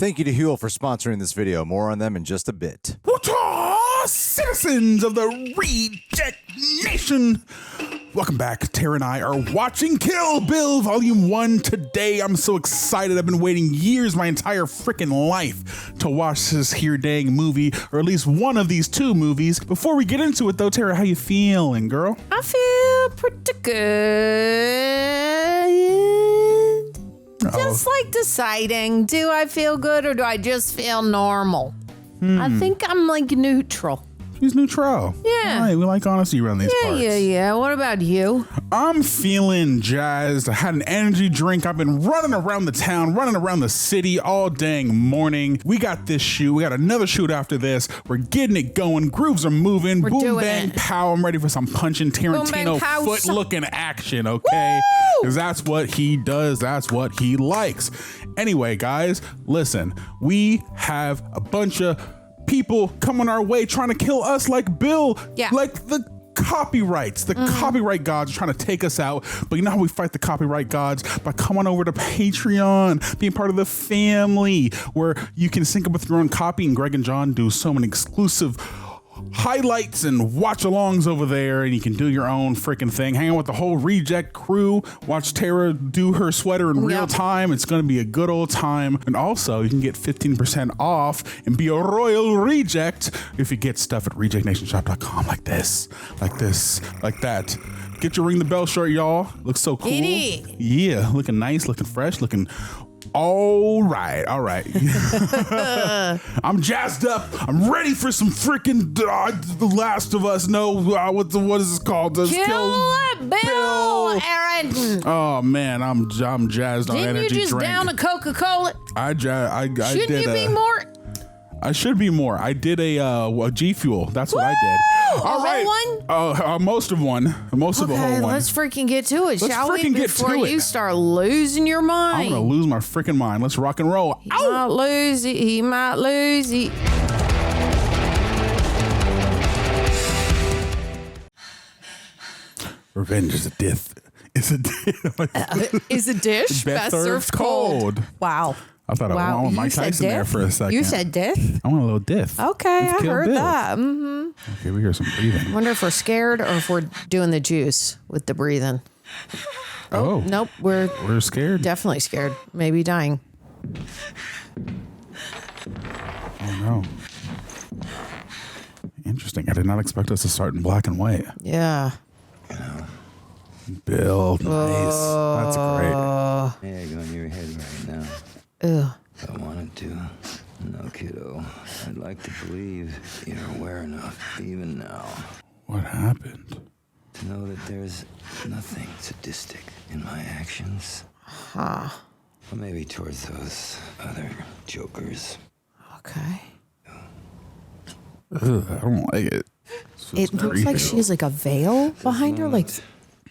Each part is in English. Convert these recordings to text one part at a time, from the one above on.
Thank you to HUEL for sponsoring this video. More on them in just a bit. What's citizens of the Reject Nation? Welcome back. Tara and I are watching Kill Bill Volume 1 today. I'm so excited. I've been waiting years, my entire freaking life, to watch this here dang movie, or at least one of these two movies. Before we get into it though, Tara, how you feeling, girl? I feel pretty good. Just like deciding, do I feel good or do I just feel normal? I think I'm like neutral. She's neutral. Yeah. All right, we like honesty around these parts. Yeah. What about you? I'm feeling jazzed. I had an energy drink. I've been running around the town, running around the city all dang morning. We got this shoot. We got another shoot after this. We're getting it going. Grooves are moving. We're Boom, doing bang, it. pow. I'm ready for some punching Tarantino pow, foot-looking action, okay? Because that's what he does. That's what he likes. Anyway, guys, listen. We have a bunch of people coming our way trying to kill us like Bill. Yeah. Like the copyrights. The copyright gods are trying to take us out. But you know how we fight the copyright gods? By coming over to Patreon, being part of the family, where you can sync up with your own copy, and Greg and John do so many exclusive highlights and watch-alongs over there, and you can do your own freaking thing. Hang out with the whole Reject crew. Watch Tara do her sweater in real time. It's going to be a good old time. And also, you can get 15% off and be a royal reject if you get stuff at rejectnationshop.com like this, like that. Get your ring the bell shirt, y'all. Looks so cool. Yeah, looking nice, looking fresh, looking all right. I'm jazzed up. I'm ready for some freaking The Last of Us. No, what is this called? Kill Bill, Aaron. Oh man, I'm jazzed on energy drink. Didn't you just down a Coca-Cola? Shouldn't you be more? I should be more. I did a G Fuel. That's what I did. All right. Most of one. Most of the whole one. Let's freaking get to it, shall we? Before you start losing your mind. I'm gonna lose my freaking mind. Let's rock and roll. He might lose it. Revenge is a death. It's a is a dish best served cold. Wow. I thought I want Mike Tyson there for a second. You said death? I want a little death. Okay, I heard that. Okay, we hear some breathing. I wonder if we're scared or if we're doing the juice with the breathing. Oh. Nope, we're scared. Definitely scared. Maybe dying. Oh no. Interesting. I did not expect us to start in black and white. Yeah. Bill, nice. That's great. Egg on your head right now. Ew. If I wanted to. No, kiddo. I'd like to believe you're aware enough, even now, What happened? to know that there's nothing sadistic in my actions. Huh. Or maybe towards those other jokers. Okay. Ugh, I don't like it. It looks like she has like a veil behind her, like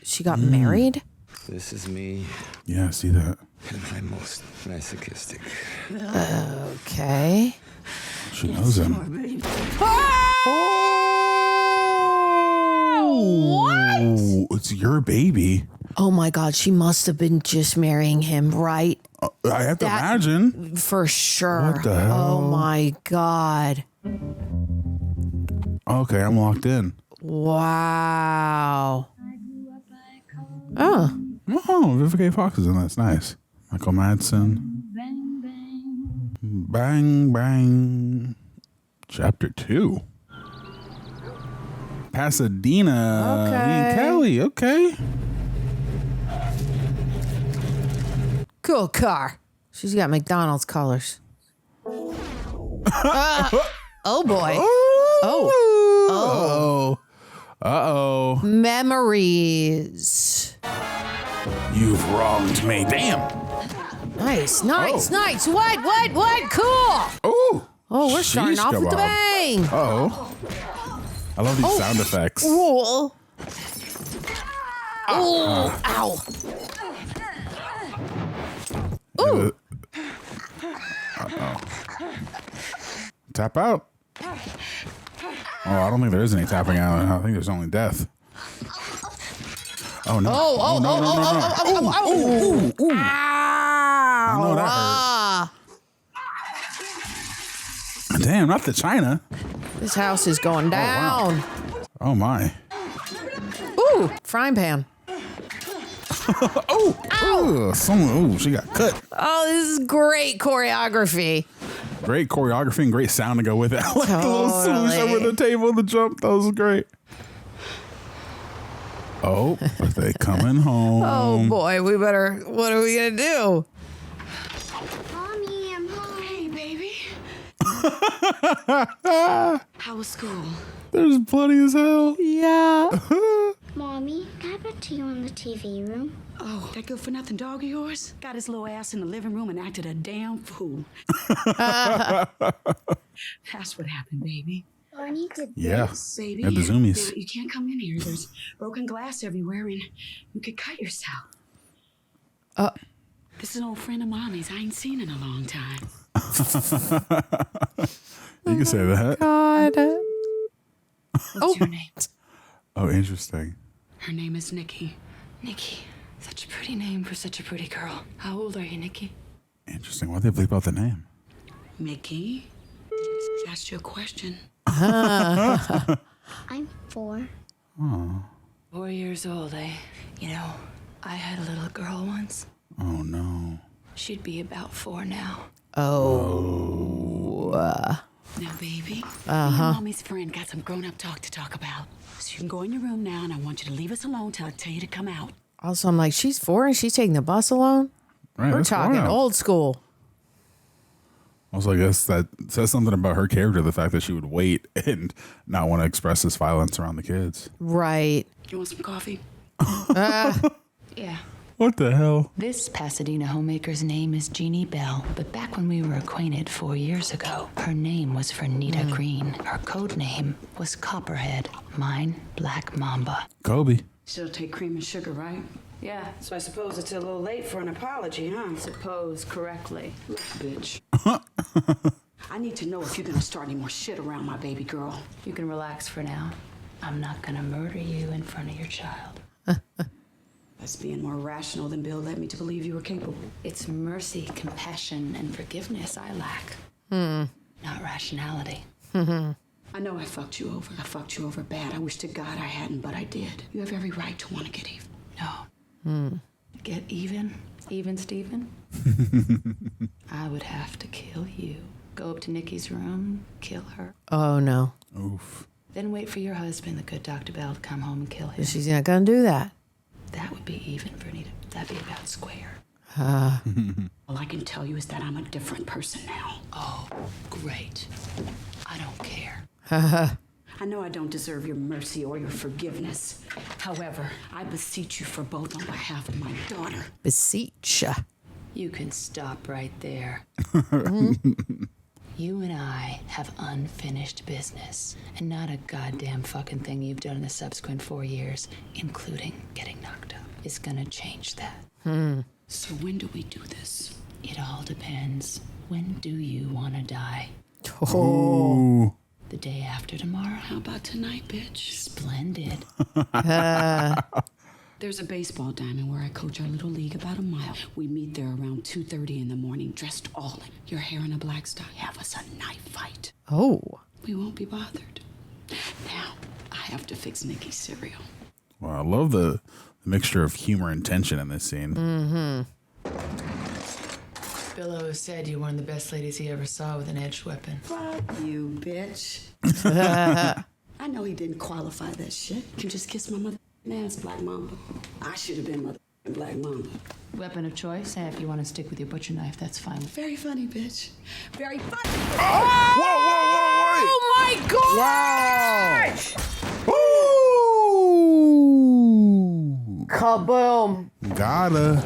she got married. This is me Yeah, I see that. at my most masochistic. Okay. She knows him. What? It's your baby. Oh my God, she must have been just marrying him, right? I have to imagine. For sure. What the hell? Oh my God. Okay, I'm locked in. Wow. Oh. Oh, Vivica A. Fox is in that. That's nice. Michael Madsen. Bang, bang. Chapter 2. Pasadena. Okay. Lee and Kelly. Okay. Cool car. She's got McDonald's colors. Oh boy. Oh. Uh-oh. Memories. You've wronged me. Damn. Nice. What? Cool. Oh. Oh, we're starting off with the bang. Oh. I love these sound effects. Cool. Oh, ow. Ooh. Uh-oh. Tap out. Oh, I don't think there is any tapping out. I think there's only death. Oh, no. No. Ow. I know that hurt. Damn, not the China. This house is going down. Oh my. Ooh, frying pan. Someone, she got cut. Oh, this is great choreography. Great choreography and great sound to go with it. I like the little swoosh over the table, the jump. That was great. Oh, are they coming home? Oh boy, what are we gonna do? Mommy, I'm home. Hey, baby. How was school? There's bloody as hell. Yeah. Mommy, can I bet to you in the TV room? Oh, that good for nothing dog of yours? Got his little ass in the living room and acted a damn fool. That's what happened, baby. Barney did Yeah. this. Baby, At the zoomies. now, you can't come in here. There's broken glass everywhere and you could cut yourself. This is an old friend of mommy's I ain't seen in a long time. You can say that. God. What's your name? Oh, interesting. Her name is Nikki. Nikki. Such a pretty name for such a pretty girl. How old are you, Nikki? Interesting. Why'd they bleep out the name? Mickey? Asked you a question. I'm 4. 4 years old, eh? You know, I had a little girl once. Oh, no. She'd be about 4 now. Oh. Now, baby, me and Mommy's friend got some grown-up talk to talk about. So you can go in your room now, and I want you to leave us alone till I tell you to come out. Also, I'm like, she's 4 and she's taking the bus alone? Right, We're that's talking wild. old school. Also, I guess that says something about her character, the fact that she would wait and not want to express this violence around the kids. Right. You want some coffee? Yeah. What the hell? This Pasadena homemaker's name is Jeannie Bell, but back when we were acquainted 4 years ago, her name was Fernita Green. Her code name was Copperhead. Mine, Black Mamba. Kobe. She'll take cream and sugar, right? Yeah, so I suppose it's a little late for an apology, huh? Suppose correctly. Look, bitch. I need to know if you're gonna start any more shit around my baby girl. You can relax for now. I'm not gonna murder you in front of your child. That's being more rational than Bill led me to believe you were capable. It's mercy, compassion, and forgiveness I lack. Not rationality. I know I fucked you over. I fucked you over bad. I wish to God I hadn't, but I did. You have every right to want to get even. No. Get even? Even Steven? I would have to kill you. Go up to Nikki's room, kill her. Oh, no. Oof. Then wait for your husband, the good Dr. Bell, to come home and kill him. She's not going to do that. That would be even, Vernita. That'd be about square. All I can tell you is that I'm a different person now. Oh, great. I don't care. I know I don't deserve your mercy or your forgiveness. However, I beseech you for both on behalf of my daughter. Beseech. You can stop right there. You and I have unfinished business, and not a goddamn fucking thing you've done in the subsequent 4 years, including getting knocked up, is gonna change that. So when do we do this? It all depends. When do you want to die? Ooh. The day after tomorrow? How about tonight, bitch? Splendid. There's a baseball diamond where I coach our little league about a mile. We meet there around 2:30 in the morning, dressed all in your hair in a black style. Have us a knife fight. Oh. We won't be bothered. Now, I have to fix Nikki's cereal. Wow, I love the mixture of humor and tension in this scene. Bill always said you were one of the best ladies he ever saw with an edged weapon. Fuck you, bitch. I know he didn't qualify that shit. You just kissed my mother ass, Black Mamba. I should have been mother Black Mamba. Weapon of choice, and if you want to stick with your butcher knife, that's fine. Very funny, bitch. Very funny. Oh my God! Ooh. Kaboom. Gotta.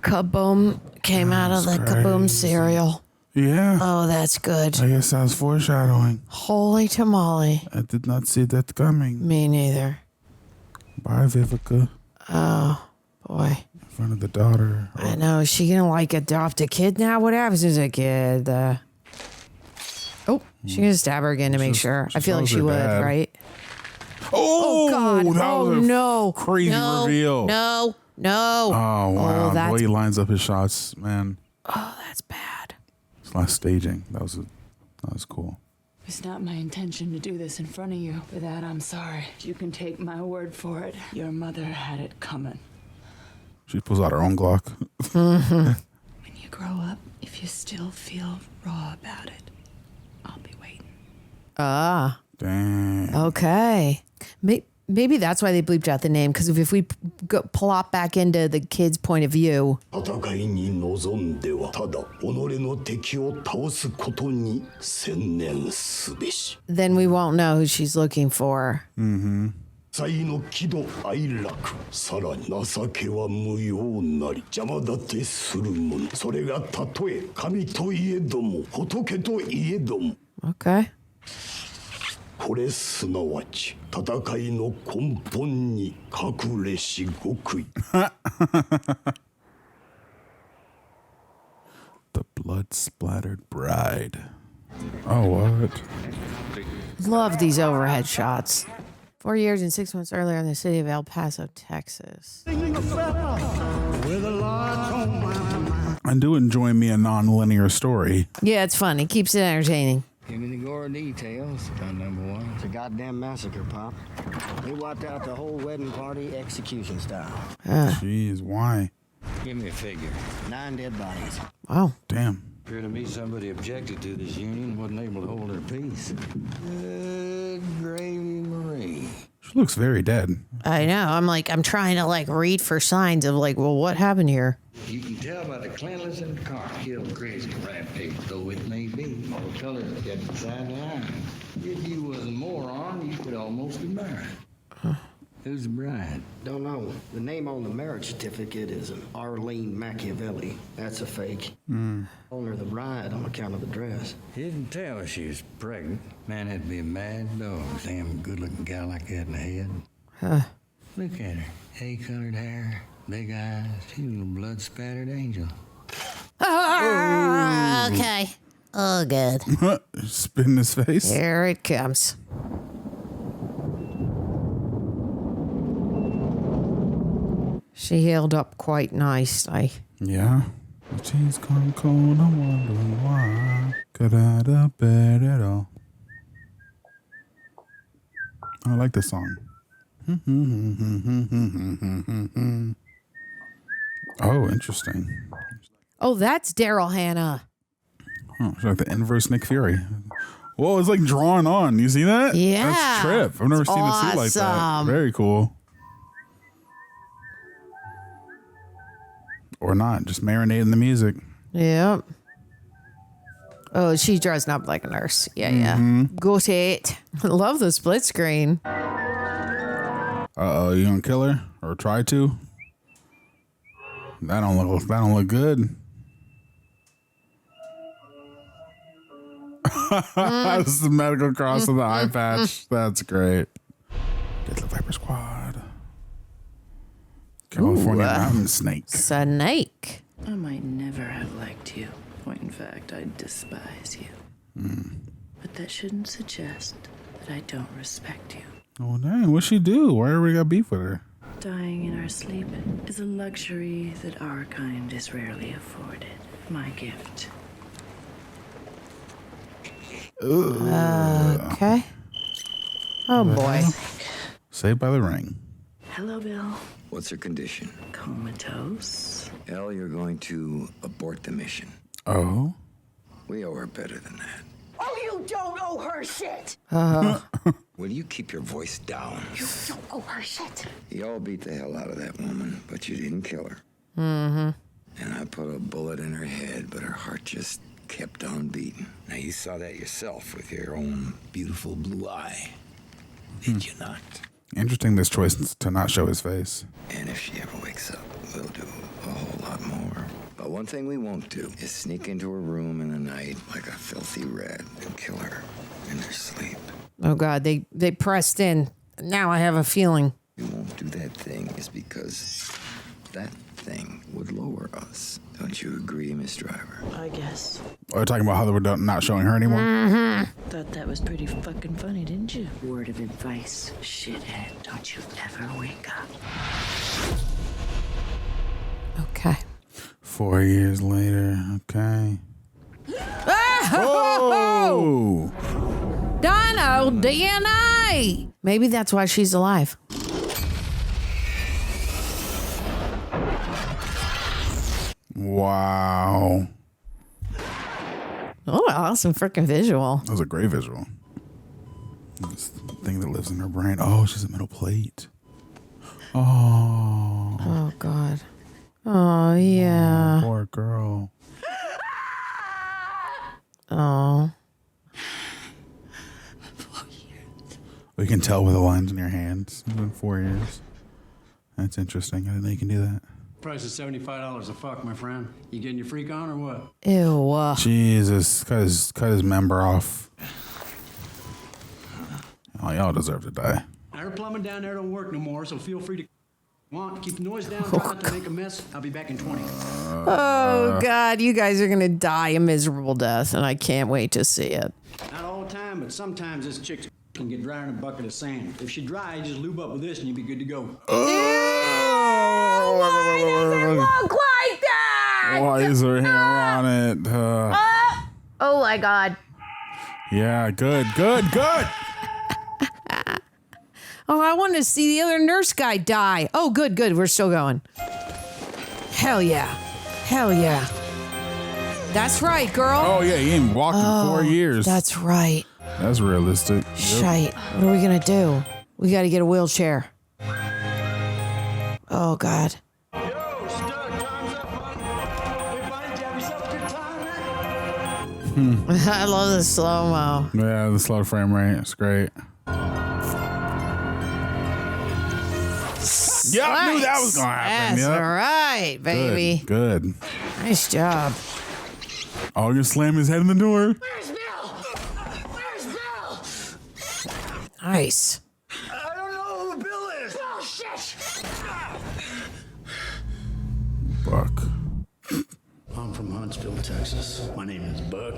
Kaboom came out of the Kaboom cereal. Yeah. Oh, that's good. I guess that's foreshadowing. Holy tamale. I did not see that coming. Me neither. Bye, Vivica. Oh, boy. In front of the daughter. I know. Is she going to like adopt a kid now? What happens as a kid? Oh, she's going to stab her again to make sure. I feel like tells she her would, dad. right? Oh, God. that Oh, was a no. crazy No. reveal. No. Oh, wow. The that's, way he lines up his shots, man. oh, that's bad. It's last staging. That was That was cool. It's not my intention to do this in front of you. For that, I'm sorry. You can take my word for it. Your mother had it coming. She pulls out her own Glock. When you grow up, if you still feel raw about it, I'll be waiting. Ah. Dang. Okay. Maybe that's why they bleeped out the name, because if we plop back into the kid's point of view. Then we won't know who she's looking for. Mm-hmm. Okay. これすなわち戦いの根本に隠れし極意 The blood-splattered bride. Oh, what? Love these overhead shots. 4 years and 6 months earlier in the city of El Paso, Texas. I do enjoy me a non-linear story. Yeah, it's fun. It keeps it entertaining. Give me the gore details. Number one. It's a goddamn massacre, Pop. They wiped out the whole wedding party execution style. Jeez, why? Give me a figure. 9 dead bodies. Wow. Damn. Appear to me somebody objected to this union, wasn't able to hold their peace. Good gravy, Marie. She looks very dead. I know. I'm trying to read for signs of well, what happened here? You can tell by the cleanliness in the car. Killed crazy rampage, though it may be. All the colors kept beside the iron. If you was a moron, you could almost admire it. Who's the bride? Don't know. The name on the marriage certificate is an Arlene Machiavelli. That's a fake. Calling her the bride on account of the dress. Didn't tell she was pregnant. Man had to be a mad dog. Damn good-looking gal like that in the head. Look at her. Hay-colored hair, big eyes. She's a little blood-spattered angel. Okay. Oh, good. Spit in his face. Here it comes. She healed up quite nicely. Yeah. She's gone cold. I'm wondering why. Could I have bet it all? I like this song. Oh, interesting. Oh, that's Daryl Hannah. Oh, she's like the inverse Nick Fury. Whoa, it's like drawn on. You see that? Yeah. That's trip. I've never seen a suit like that. Awesome. Very cool. Or not. Just marinate in the music. Yep. Oh, she's dressing up like a nurse. Yeah. Got it. I love the split screen. Uh-oh, you gonna kill her? Or try to? That don't look good. This is the medical cross of the eye patch. That's great. Deadly Viper Squad. California mountain snake. Snake. I might never have liked you. Point in fact, I despise you. But that shouldn't suggest that I don't respect you. Oh dang, what'd she do? Why everybody got beef with her? Dying in our sleep is a luxury that our kind is rarely afforded. My gift. Okay. Oh boy. Saved by the Ring. Hello, Bill. What's her condition? Comatose. Elle, you're going to abort the mission. Oh. We owe her better than that. Oh, you don't owe her shit! Will you keep your voice down? You don't owe her shit. Y'all beat the hell out of that woman, but you didn't kill her. And I put a bullet in her head, but her heart just kept on beating. Now, you saw that yourself with your own beautiful blue eye. Did you not? Interesting, this choice to not show his face. And if she ever wakes up, we'll do a whole lot more. But one thing we won't do is sneak into her room in the night like a filthy rat and kill her in her sleep. Oh God, they pressed in. Now I have a feeling. We won't do that thing is because that thing would lower us. Don't you agree, Miss Driver? I guess. Are you talking about how they were not showing her anymore? Thought that was pretty fucking funny, didn't you? Word of advice, shithead. Don't you ever wake up. Okay. 4 years later. Okay. Oh! child DNA. Maybe that's why she's alive. Wow. Oh, awesome freaking visual. That was a great visual. This thing that lives in her brain. Oh, she's a metal plate. Oh. Oh, God. Oh, yeah. Poor girl. Oh. We can tell with the lines in your hands. It's been 4 years. That's interesting. I didn't know you can do that. Price is $75 a fuck, my friend. You getting your freak on or what? Ew. Jesus. Cut his member off. Oh, y'all deserve to die. Our plumbing down there don't work no more, so feel free to keep the noise down, try not to make a mess. I'll be back in 20. Oh, God. You guys are going to die a miserable death, and I can't wait to see it. Not all the time, but sometimes this chick can get drier than a bucket of sand. If she dry, just lube up with this and you'll be good to go. Why does it look like that? Why is her hair on it? Oh, my God. Yeah, good. Oh, I want to see the other nurse guy die. Oh, good. We're still going. Hell yeah. That's right, girl. Oh, yeah, he ain't walked in 4 years. That's right. That's realistic. Shite. What are we going to do? We got to get a wheelchair. Oh, God. Yo, stud, time's up, bud. Hey, buddy, did you have yourself a good time, man? I love the slow-mo. Yeah, the slow frame rate. It's great. Yeah, I knew that was going to happen. That's Yep. right, baby. Good. Nice job. Oh, you slam his head in the door. Where's Bill? Where's Bill? Nice. I don't know who Bill is. Oh, shit. Buck. I'm from Huntsville, Texas. My name is Buck,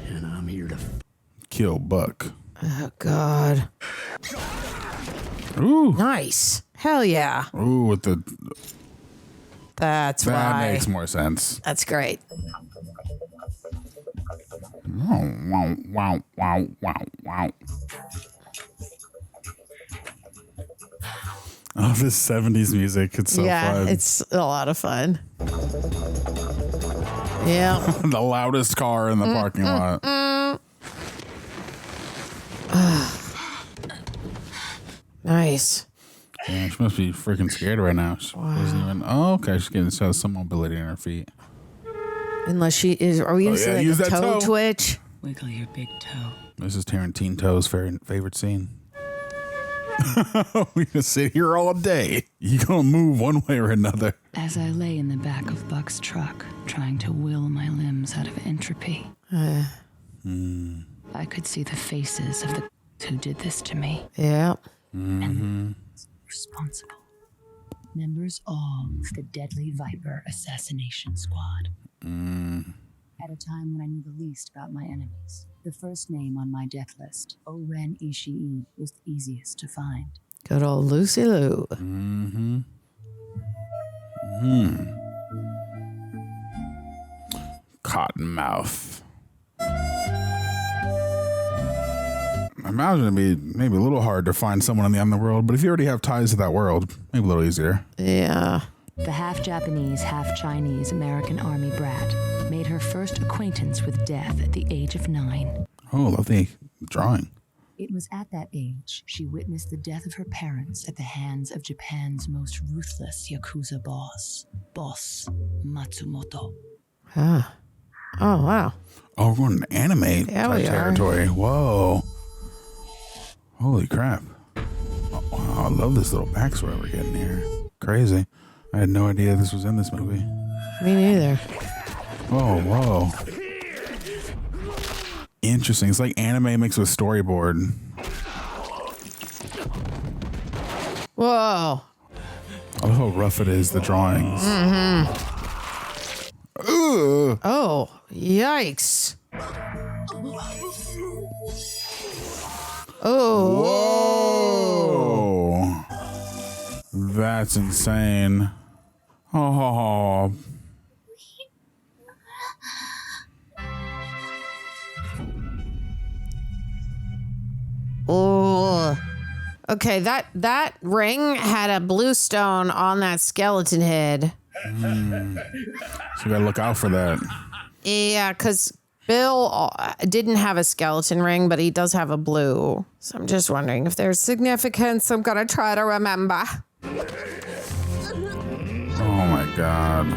and I'm here to Kill Buck. Oh, God. Ooh. Nice. Hell yeah. Ooh, with the... That's That right. makes more sense. That's great. Wow. Oh, this 70s music. It's so fun. It's a lot of fun. Yeah. The loudest car in the parking lot. Nice. Yeah, she must be freaking scared right now. She wasn't even... Oh, okay. She has some mobility in her feet. Unless she is... Are we going to see use like a that toe toe. twitch? Wiggle your big toe. This is Tarantino's favorite scene. We're gonna sit here all day. You gonna move one way or another. As I lay in the back of Buck's truck, trying to will my limbs out of entropy, I could see the faces of the who did this to me. Yeah. And responsible. Members all of the Deadly Viper Assassination Squad. At a time when I knew the least about my enemies, the first name on my death list, O-Ren Ishii, was the easiest to find. Good old Lucy Lou. Cottonmouth. I imagine it'd be maybe a little hard to find someone in the underworld, but if you already have ties to that world, maybe a little easier. Yeah. The half-Japanese, half-Chinese American Army brat made her first acquaintance with death at the age of 9. Oh, lovely drawing. It was at that age she witnessed the death of her parents at the hands of Japan's most ruthless Yakuza boss Matsumoto. Ah. Oh, wow. Oh, we're going to anime type territory. Whoa. Holy crap. Oh, wow, I love this little backstory we're getting here. Crazy. I had no idea this was in this movie. Me neither. Whoa. Interesting. It's like anime mixed with storyboard. Whoa. I love how rough it is, the drawings. Ugh. Oh, yikes. Oh. Whoa. That's insane. Oh. Oh. Okay, that ring had a blue stone on that skeleton head. So you gotta look out for that. Yeah, because Bill didn't have a skeleton ring, but he does have a blue. So I'm just wondering if there's significance. I'm gonna try to remember. Oh my God.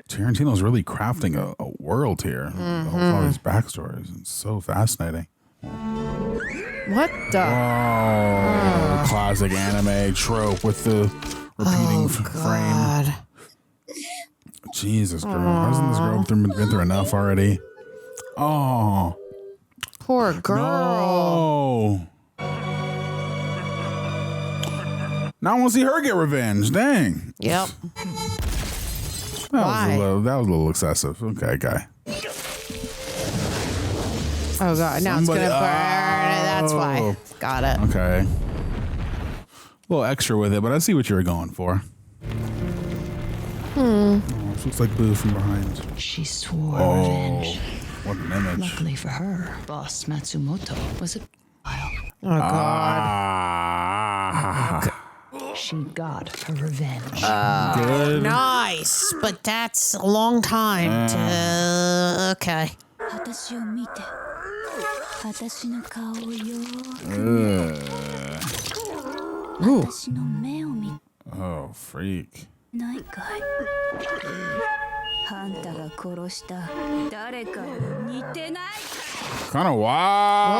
Tarantino's really crafting a world here. All these backstories. It's so fascinating. What the? Oh, classic anime trope with the repeating frame. Jesus, girl. Hasn't this girl been through enough already? Oh. Poor girl. No. Now I want to see her get revenge. Dang. Yep. That was a little excessive. Okay, guy. Oh, God. Now it's going to burn. That's why. Got it. Okay. A little extra with it, but I see what you were going for. Oh, this looks like Boo from behind. She swore revenge. What an image. Luckily for her, boss Matsumoto was a while. Oh, God. She got her revenge. Good. Nice. But that's a long time to... Okay. Oh, freak. Kind of wow.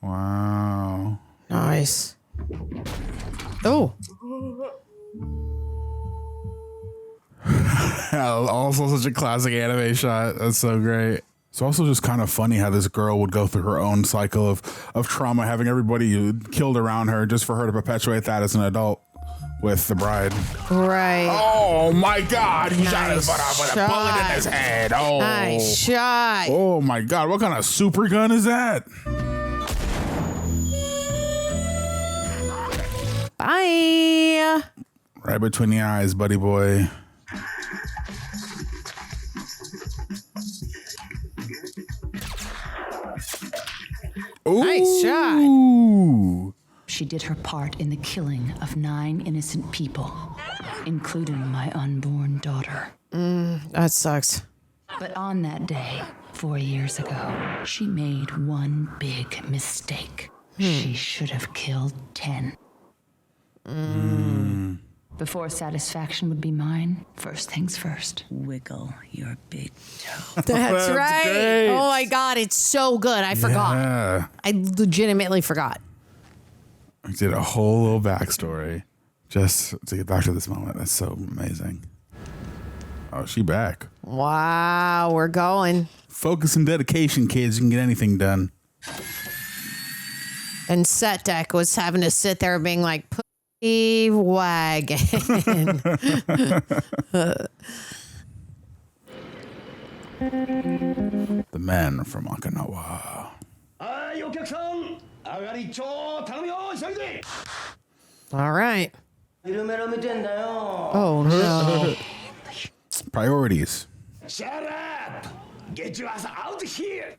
Wow. Nice. Oh. Also such a classic anime shot. That's so great. It's also just kind of funny how this girl would go through her own cycle of trauma, having everybody killed around her just for her to perpetuate that as an adult with the bride. Right. Oh my God. He shot his butt off with a bullet in his head. Oh. Nice shot. Oh my God. What kind of super gun is that? Bye. Right between the eyes, buddy boy. Ooh. Nice shot. She did her part in the killing of 9 innocent people, including my unborn daughter. That sucks. But on that day, 4 years ago, she made one big mistake. She should have killed 10. Before satisfaction would be mine, first things first, wiggle your big toe. That's right. great. Oh my God, it's so good. I forgot. Yeah. I legitimately forgot. I did a whole little backstory just to get back to this moment. That's so amazing. Oh, she back. Wow, we're going. Focus and dedication, kids. You can get anything done. And Set Deck was having to sit there being like, pussy wagon. The men from Okinawa. All right. Oh, no. Priorities. Shut up! Get your ass out of here!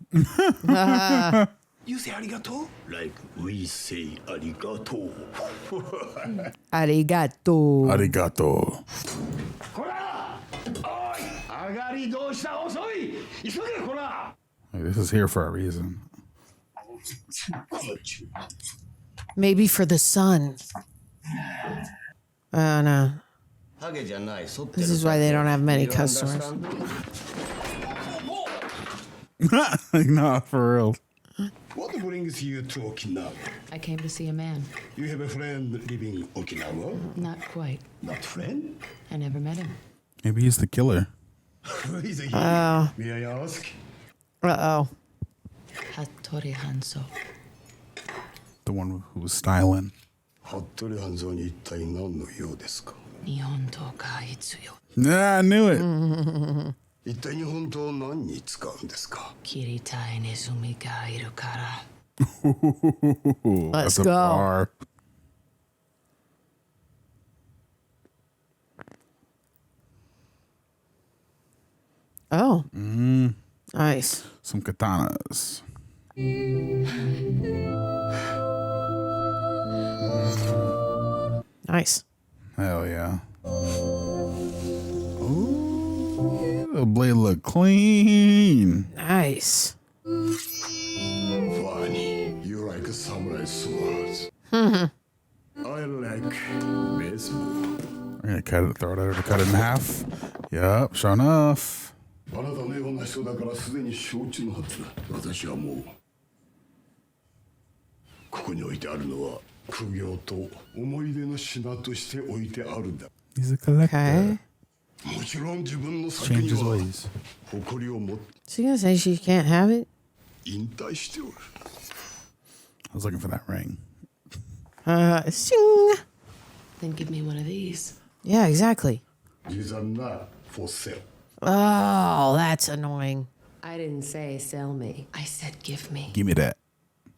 You say arigato? Like we say arigato. Arigato. Arigato. Hey, this is here for a reason. Maybe for the sun. Oh, no. This is why they don't have many customers. No, for real. What brings you to Okinawa? I came to see a man. You have a friend living in Okinawa? Not quite. Not friend? I never met him. Maybe he's the killer. Who is he? Oh. May I ask? Uh-oh. Hattori Hanzo. The one who was styling. 服部半蔵に一体何の用ですか? 日本刀が必要。 Nah, I knew it. 一体日本刀を何に使うんですか? 切りたいネズミがいるから。 Let's That's a go. bar. Oh. Nice. Some katanas. Nice. Hell yeah. Ooh, the blade look clean. Nice. Funny, you like samurai swords. I like baseball. We're gonna throw it over to cut it in half. Yep, sure enough. あなたのような人だからすでに承知のはずだ。私はもうここに置いてあるのは苦行と思い出の品として置いてあるんだ。 He's a collector. Okay. もちろん自分の先に Changes は ways. 誇りを持って So you gonna say she can't have it? 引退しておる。 I was looking for that ring. Sing. Then give me one of these. Yeah, exactly. These are not for sale. Oh, that's annoying. I didn't say sell me. I said give me. Give me that.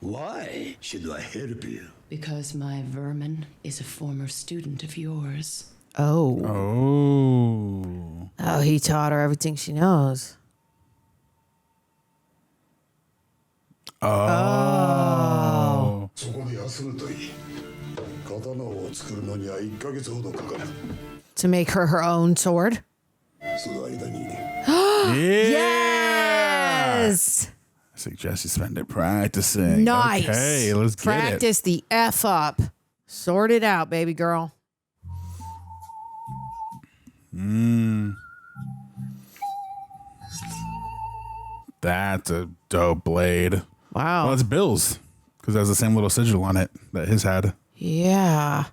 Why should I help you? Because my vermin is a former student of yours. Oh. Oh. Oh, he taught her everything she knows. Oh. そこで休むといい。刀を作るのには1ヶ月ほどかかる。 To make her her own sword? その間に Yes! I suggest you spend it practicing. Nice. Okay, let's get Practice the F up. Sort it out, baby girl. That's a dope blade. Wow. Well, it's Bill's because it has the same little sigil on it that his had. Yeah.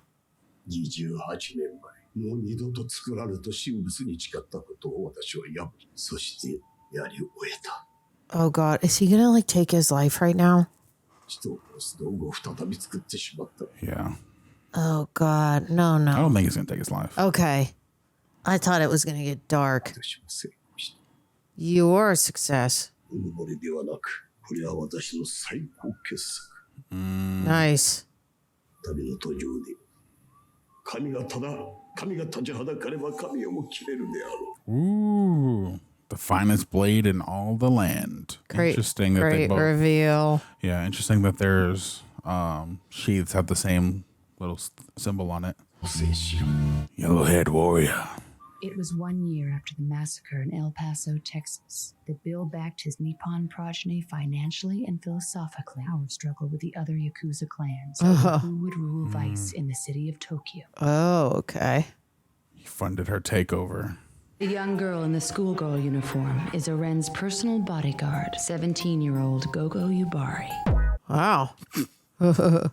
28年前、もう二度と作られると神仏に誓ったことを私は破り、そしてやり終えた。 Oh, God. Is he gonna, like, take his life right now? 人を殺す道具を再び作ってしまった。 Yeah. Oh, God. No, I no. don't think he's going to take his life. Okay. I thought it was gonna get dark. 私は成功した。 You were a success. うぬぼれではなく、これは私の最高傑作。 Nice. 旅の途上で、神が立ちはだかれば神をも切れるであろう。 Ooh. The finest blade in all the land. Great, Interesting that they great both. reveal. Yeah, interesting that there's sheaths have the same little symbol on it. 戦士よ。 Yellowhead warrior. It was 1 year after the massacre in El Paso, Texas, that Bill backed his Nippon progeny financially and philosophically. Power struggle with the other Yakuza clans over who would rule vice in the city of Tokyo. Oh, okay. He funded her takeover. The young girl in the schoolgirl uniform is O-Ren's personal bodyguard, 17-year-old Gogo Yubari. Wow. フェ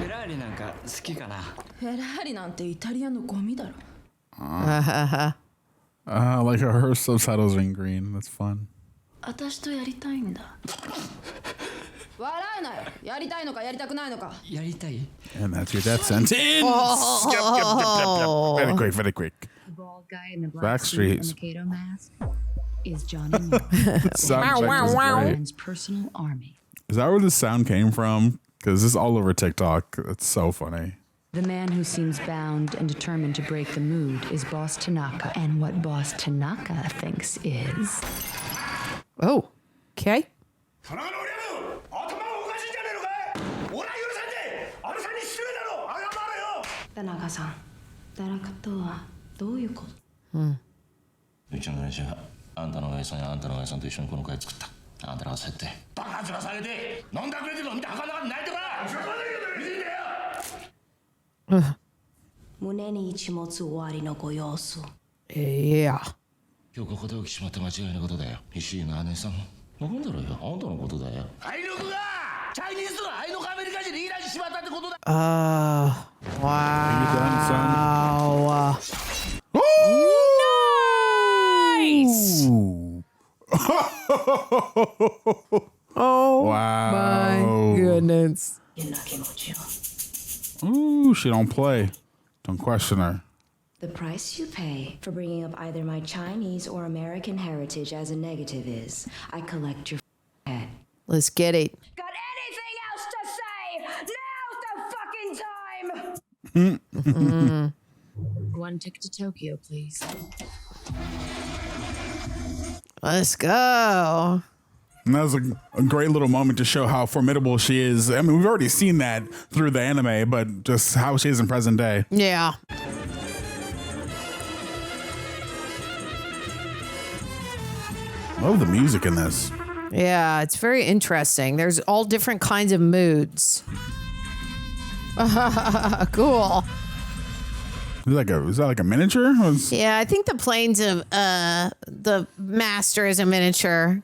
ラーリなんか好きかな。フェラーリなんてイタリアのゴミだろ。 Like her subtitles are in green. That's fun. 私とやりたいんだ。笑うなよ。やりたいのかやりたくないのか。やりたい？ And that's your death sentence. Very quick, very quick. The bald guy in the black suit and Backstreets. the Kato mask is Johnny Miller, Sound check is great. O-Ren's personal army. Is that where the sound came from? Because this is all over TikTok. It's so funny. The man who seems bound and determined to break the mood is Boss Tanaka. And what Boss Tanaka thinks is... Oh, okay. 田中の親分、頭がおかしいんじゃねえのかい。俺は許さんで、あのさんに失礼だろ。謝れよ。田中さん、田中とはどういうこと？うちの会社があんたの親さんやあんたの親さんと一緒にこの会作った。あんたらがそうやって爆発がされて飲んだくれてるの見て墓の中に泣いてから。見てんだよ。胸に一物終わりのご様子。Yeah. 今日ここで起きちまった間違いなことだよ。石井の姉さん。なんだろうよ。あんたのことだよ。愛の子がチャイニーズの愛の子アメリカ人に依頼しちまったってことだ。Wow. Nice. Oh Wow. my goodness. Ooh, she don't play. Don't question her. The price you pay for bringing up either my Chinese or American heritage as a negative is I collect your head. Let's get it. Got anything else to say? Now's the fucking time! One ticket to Tokyo, please. Let's go. And that was a great little moment to show how formidable she is. I mean, we've already seen that through the anime, but just how she is in present day. Yeah. Love the music in this. Yeah, it's very interesting. There's all different kinds of moods. Cool. Is that like a miniature? Yeah, I think the planes of the master is a miniature.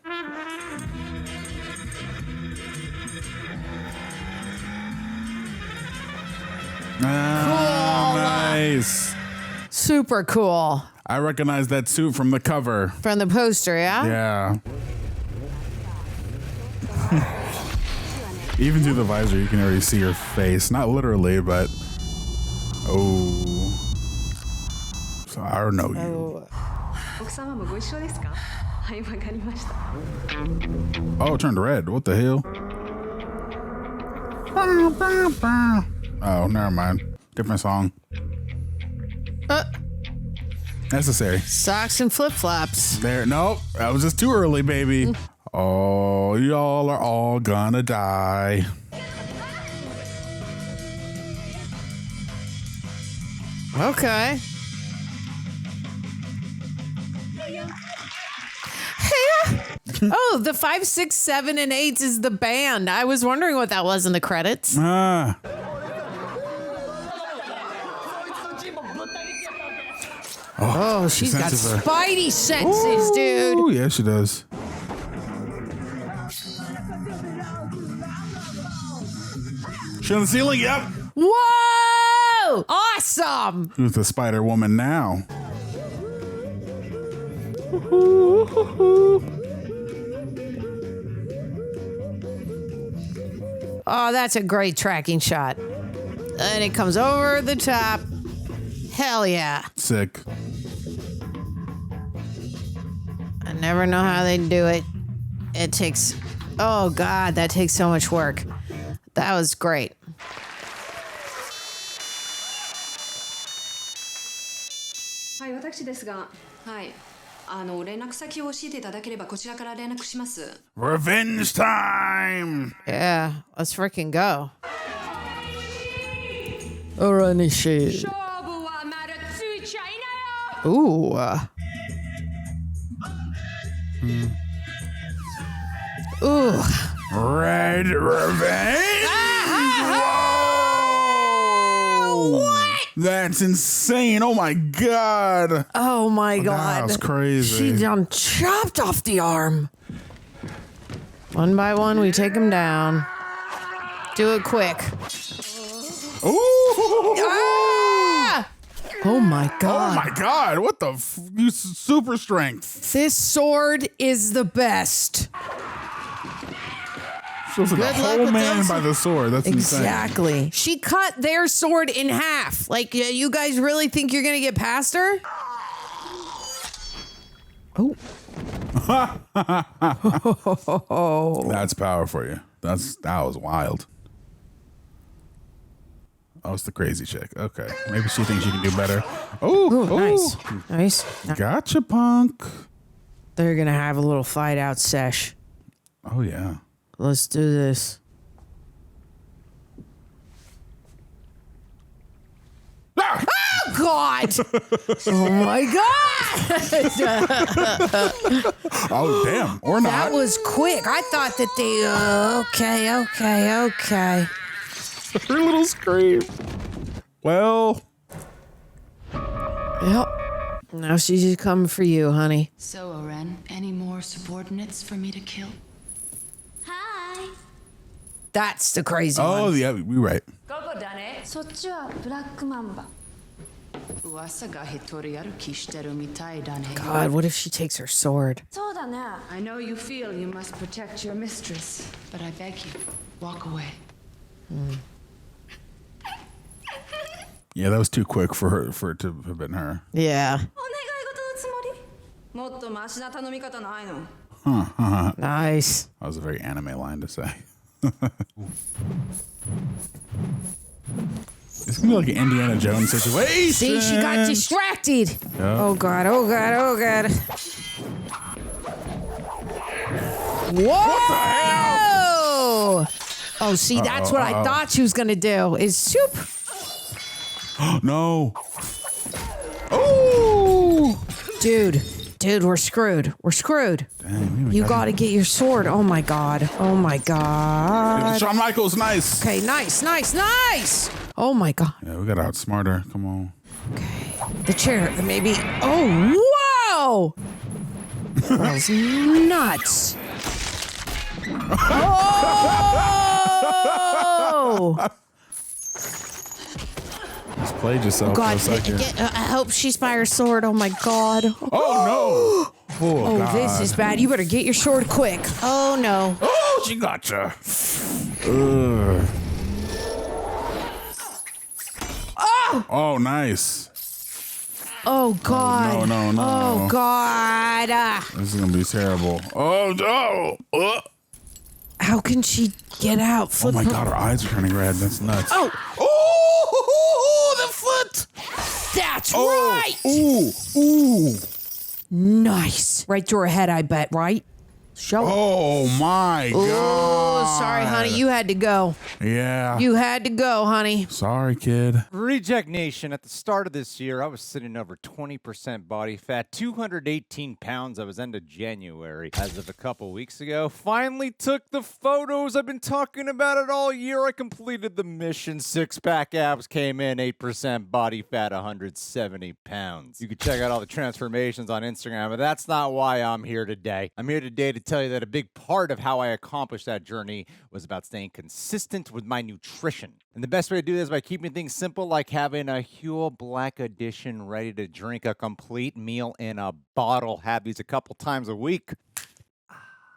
Cool. Nice. Super cool. I recognize that suit from the cover. From the poster, yeah? Yeah. Even through the visor, you can already see her face. Not literally, but... Oh. So I don't know you. Oh, it turned red. What the hell? Oh, never mind. Different song. Necessary. Socks and flip-flops. There. Nope. That was just too early, baby. Oh, y'all are all gonna die. Okay. Oh, the 5, 6, 7, and 8 is the band. I was wondering what that was in the credits. Ah. Oh, she's got senses her. spidey senses, dude. Oh, yeah, she does. She on the ceiling? Yep. Whoa! Awesome. Who's the Spider Woman now? Oh, that's a great tracking shot. And it comes over the top. Hell yeah. Sick. I never know how they do it. It takes, oh God, that takes so much work. That was great. Revenge time! Yeah, let's freaking go. Oranishi. Ooh. Ooh. Red Revenge? Whoa! What? That's insane. Oh my God. Oh my God. That was crazy. She done chopped off the arm. One by one, we take him down. Do it quick. Ooh! Ah! Oh my God. Oh my God. What the you super strength. This sword is the best. She was like a whole man by the sword. That's exactly. insane. She cut their sword in half. Like, you guys really think you're going to get past her? Oh. That's power for you. That was wild. Oh, it's the crazy chick. Okay. Maybe she thinks she can do better. Oh, nice. Nice. Gotcha, punk. They're going to have a little fight out sesh. Oh, yeah. Let's do this. Ah! Oh, God. Oh, my God. Oh, damn. Or not. That was quick. I thought that they... Okay. Her little scream. Well. Yep. Now she's just coming for you, honey. So, O-Ren, any more subordinates for me to kill? Hi. That's the crazy Oh, one. yeah, we're right. そっちはブラックマンバ。 God, what if she takes her sword? そうだね。 I know you feel you must protect your mistress, but I beg you, walk away. Yeah, that was too quick for it to have been her. Yeah. お願い事のつもり？もっとマシな頼み方ないの？ Nice. That was a very anime line to say. It's gonna be like an Indiana Jones situation. See, she got distracted. Yeah. Oh, God. Whoa! What the hell? Oh, see, that's what I thought she was gonna do. Is soup? No. Oh, dude, we're screwed. We're screwed. Dang, you gotta get your sword. Oh my god. Oh my god. Shawn Michaels, nice. Okay, nice. Oh my god. Yeah, we gotta outsmart her. Come on. Okay. The chair, maybe. Oh, whoa! That was nuts. Oh! Just played yourself God, for a second. I hope she's by her sword. Oh my god. Oh no. Oh, God. This is bad. You better get your sword quick. Oh no. Oh, she gotcha. Oh, nice. Oh god. No. Oh god. This is gonna be terrible. Oh no. How can she get out? Oh my god, her eyes are turning red. That's nuts. Oh, the foot. That's right. Ooh. Nice. Right through her head, I bet, right? Show. Oh my god. Oh, sorry, honey. You had to go. Yeah. You had to go, honey. Sorry, kid. Reject Nation, at the start of this year, I was sitting over 20% body fat, 218 pounds. I was end of January. As of a couple weeks ago, finally took the photos. I've been talking about it all year. I completed the mission. 6-pack abs came in, 8% body fat, 170 pounds. You can check out all the transformations on Instagram, but that's not why I'm here today. I'm here today to tell you that a big part of how I accomplished that journey was about staying consistent with my nutrition. And the best way to do this is by keeping things simple, like having a HUEL Black Edition ready to drink, a complete meal in a bottle. Have these a couple times a week.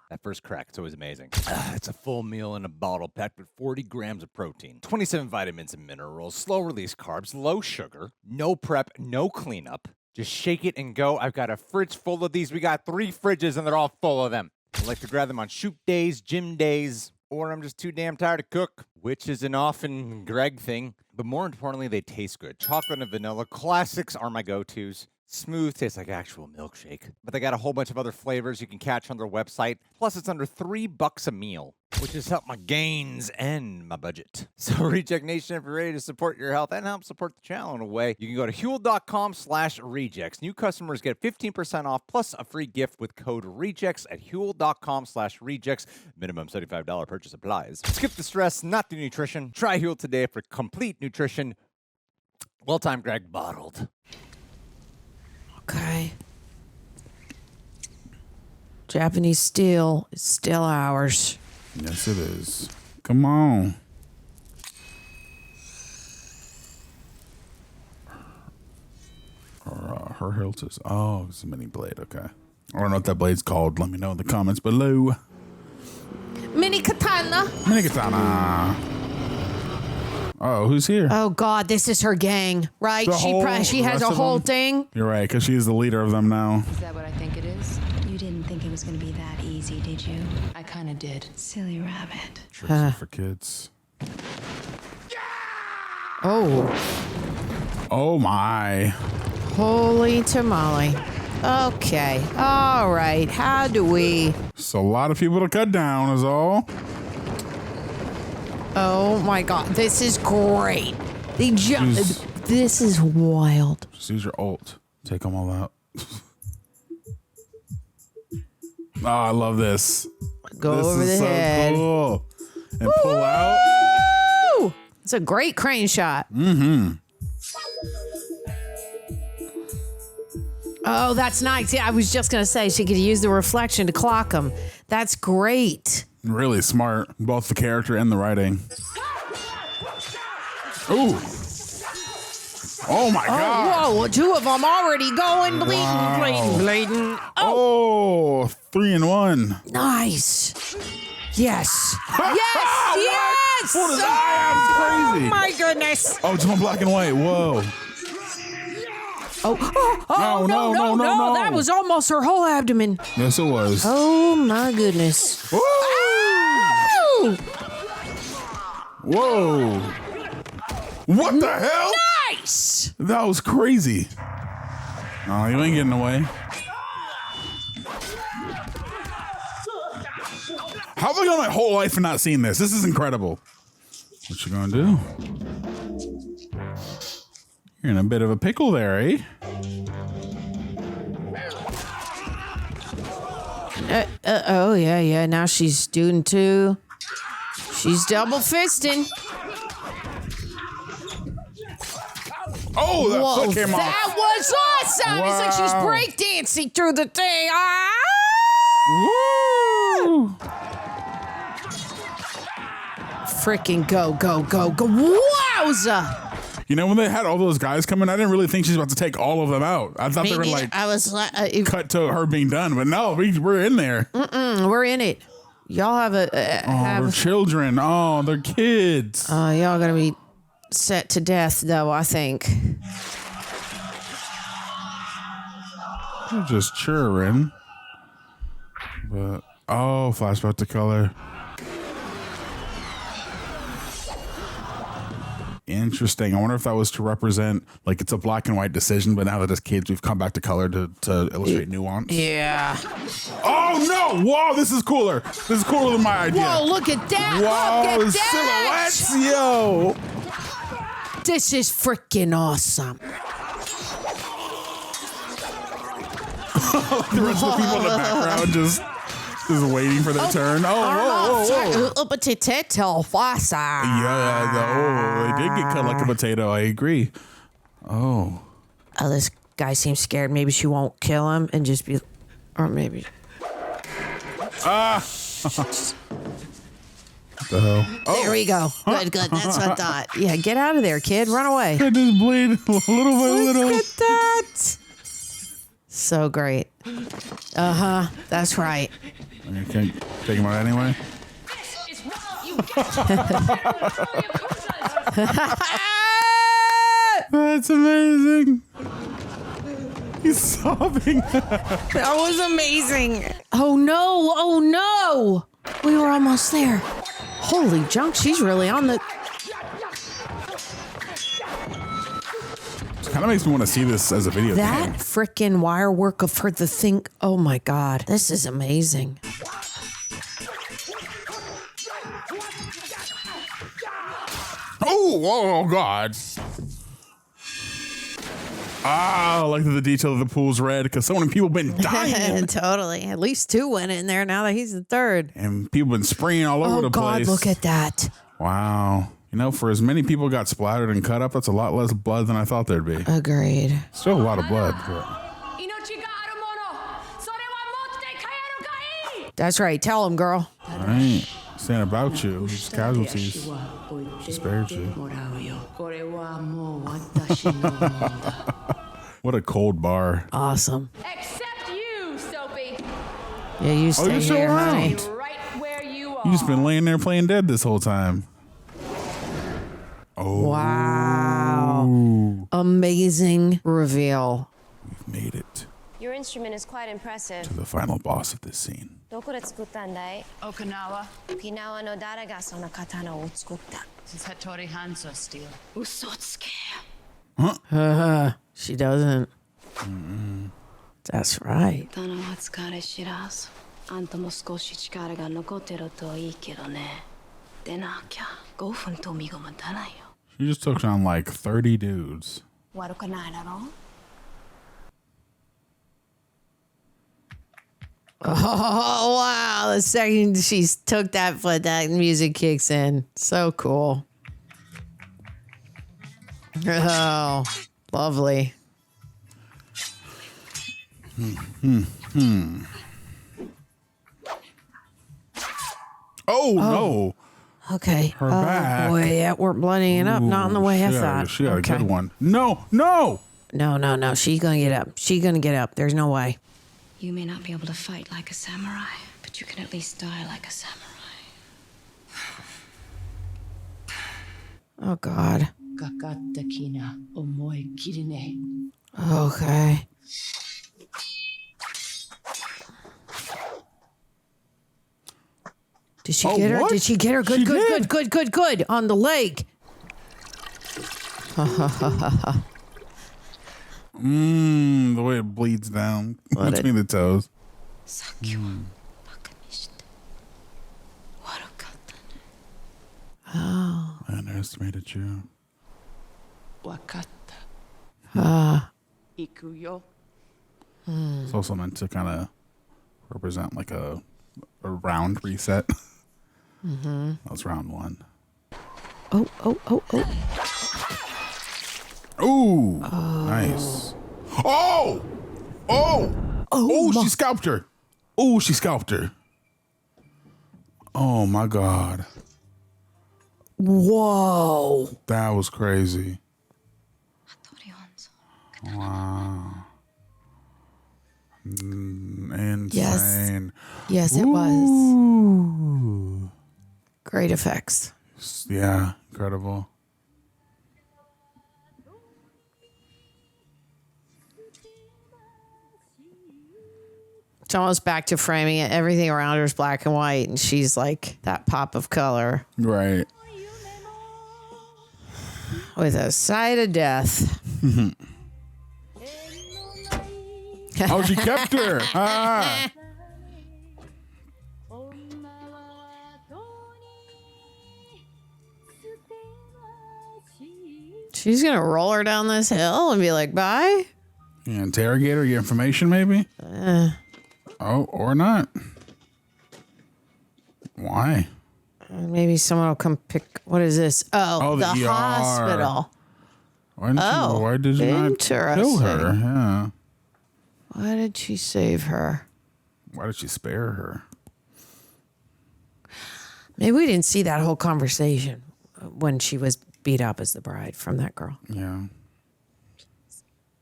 That first crack, it's always amazing. It's a full meal in a bottle packed with 40 grams of protein, 27 vitamins and minerals, slow release carbs, low sugar, no prep, no cleanup. Just shake it and go. I've got a fridge full of these. We got 3 fridges and they're all full of them. I like to grab them on shoot days, gym days, or I'm just too damn tired to cook, which is an often Greg thing. But more importantly, they taste good. Chocolate and vanilla classics are my go-tos. Smooth, tastes like actual milkshake. But they got a whole bunch of other flavors you can catch on their website. Plus, it's under $3 a meal, which has helped my gains and my budget. So, Reject Nation, if you're ready to support your health and help support the channel in a way, you can go to HUEL.com/rejects. New customers get 15% off plus a free gift with code REJECTS at HUEL.com/rejects. Minimum $75 purchase applies. Skip the stress, not the nutrition. Try HUEL today for complete nutrition. Well-timed, Greg, bottled. Okay. Japanese steel is still ours. Yes, it is. Come on. Her hilt is... Oh, it's a mini blade. Okay. I don't know what that blade's called. Let me know in the comments below. Mini katana. Mini katana. Oh, who's here? Oh God, this is her gang, right? She has a whole thing. You're right, because she's the leader of them now. Is that what I think it is? You didn't think it was going to be that easy, did you? I kind of did. Silly rabbit. Tricks for kids. Oh. Oh my. Holy tamale. Okay. All right. How do we? So a lot of people to cut down is all. Oh my God. This is great. This is wild. Just use your ult. Take them all out. Oh, I love this. Go this over is the so head. Cool. And pull out. Woo! It's a great crane shot. Mm-hmm. Oh, that's nice. Yeah, I was just going to say she could use the reflection to clock him. That's great. Really smart. Both the character and the writing. Ooh. Oh my God. Whoa, 2 of them already going. Bleeding, Wow. bleeding. Oh, 3 in 1. Nice. Yes. Yes. What? What is that? It's crazy. Oh my goodness. Oh, it's on black and white. Whoa. Oh, no. That was almost her whole abdomen. Yes, it was. Oh my goodness. Woo! Ow! Whoa. What the hell? Nice. That was crazy. Oh, you ain't getting away. How have I gone my whole life and not seen this? This is incredible. What you gonna do? You're in a bit of a pickle there, eh? Oh, yeah. Now she's doing two. She's double fisting. Oh, that Whoa, foot came off. that was awesome. It's like she's Wow. breakdancing through the thing. Ah! Woo! Freaking go. Wowza. You know, when they had all those guys coming, I didn't really think she's about to take all of them out. I thought they were like I was like, cut to her being done, but no, we're in there. we're in it. Y'all have a They're children. Oh, they're kids. y'all gonna be set to death, though. I think. They're just churring. But flashback to color. Interesting. I wonder if that was to represent, like, it's a black and white decision, but now that as kids, we've come back to color to illustrate nuance. Yeah. Oh, no. Whoa, this is cooler. This is cooler than my idea. Whoa, look at that. Wow, Look at the that. silhouettes, yo. This is freaking awesome. The rest of the people in the background just waiting for their turn. Whoa. Yeah, they did get cut like a potato. I agree. Oh, this guy seems scared. Maybe she won't kill him and just be, or maybe. What the hell? There we go. Good. That's what I thought. Yeah, get out of there, kid. Run away. I just bleed little by little. Look at that. So great. That's right. You can't take him out anyway. That's amazing. He's sobbing. That was amazing. Oh no. We were almost there. Holy junk, she's really on the... Kind of makes me want to see this as a video That game. freaking wire work of her, the thing. Oh my God. This is amazing. Oh, God. I like that the detail of the pool's red because so many people been dying. Totally. At least two went in there now that he's the third. And people been spraying all over the God, place. look at that. Wow. You know, for as many people got splattered and cut up, that's a lot less blood than I thought there'd be. Agreed. Still a lot of blood. But... That's right. Tell him, girl. All right. Saying about you. Just casualties. She spared you. What a cold bar. Awesome. Except you, Soapy. Yeah, you stay you're still here, honey. around. Right where you are. You just been laying there playing dead this whole time. Oh. Wow. Amazing reveal. We've made it Your instrument is quite impressive. to the final boss of this scene. どこで作ったんだい? Okinawa. 沖縄の誰がその刀を作った? This is Hattori Hanzo steel. 嘘つけ. She doesn't. That's right. 刀は疲れ知らず。あんたも少し力が残ってるといいけどね。でなきゃ5分と身が持たないよ。 She just took on like 30 dudes. 悪くないだろ? Oh, wow. The second she took that foot, that music kicks in. So cool. Oh, lovely. Oh, no. Okay. Her back. Boy, yeah, we're blooding it up. Not in the way I thought. She got Okay. a good one. No. No. She's going to get up. She's going to get up. There's no way. You may not be able to fight like a samurai, but you can at least die like a samurai. Oh, God. Kakata kina omoe kirine. Okay. Did she get her? what? Did she get her? Good, She good, did. good. On the leg. The way it bleeds down Let between the toes. underestimated you. Wakatta. Ikuyo. It's also meant to kind of represent like a round reset. That was round 1. Ooh, nice. She scalped her. Oh my God. Whoa. That was crazy. Wow. Insane. Yes, it was. Great effects. Yeah, incredible. It's almost back to framing it. Everything around her is black and white, and she's like that pop of color. Right. With a sight of death. Oh, she kept her. Ah. She's going to roll her down this hill and be like, bye? Yeah, interrogate her, get information maybe? Or not. Why? Maybe someone will come pick. What is this? Oh, the ER. hospital. Why did you not kill her? Yeah. Why did she save her? Why did she spare her? Maybe we didn't see that whole conversation when she was beat up as the bride from that girl. Yeah.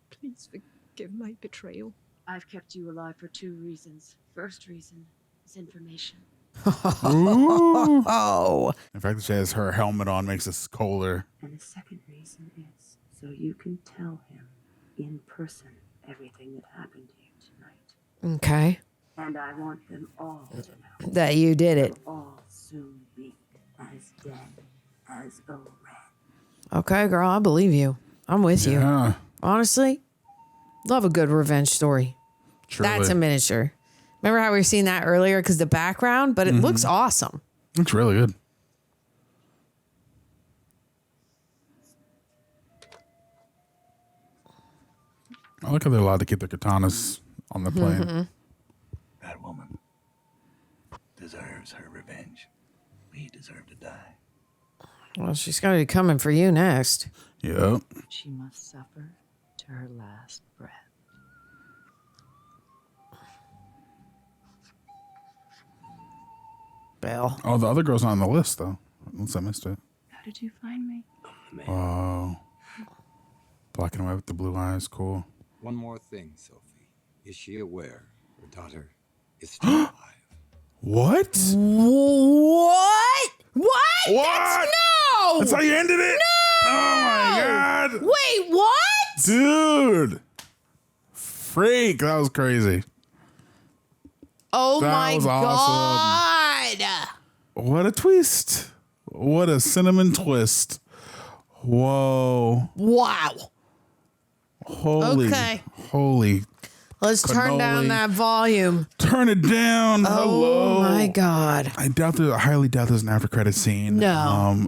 Please forgive my betrayal. I've kept you alive for 2 reasons. First reason is information. Ooh. Oh. In fact, she has her helmet on makes us colder. And the second reason is so you can tell him in person everything that happened to you tonight. Okay. And I want them all to know That you did it. they'll all soon be as dead as O-Ren. Okay, girl, I believe you. I'm with you. Yeah. Honestly, love a good revenge story. Truly. That's a miniature. Remember how we were seeing that earlier because the background, but it looks awesome. Looks really good. I like how they're allowed to keep their katanas on the plane. That woman deserves her revenge. We deserve to die. Well, she's got to be coming for you next. Yep. She must suffer to her last breath. Bill. Oh, the other girl's not on the list, though. Unless I missed it. How did you find me? Oh. Black and white with the blue eyes. Cool. One more thing, Sophie. Is she aware her daughter is still alive? What? What? What? No! That's how you ended it? No! Oh, my God. Wait, what? Dude. Freak. That was crazy. Oh, That my was awesome. God. What a twist. What a cinnamon twist. Whoa. Wow. Holy. Okay. Holy. Let's turn down Cannoli. that volume. Turn it down. Hello. Oh, my God. I highly doubt there's an after credit scene. No.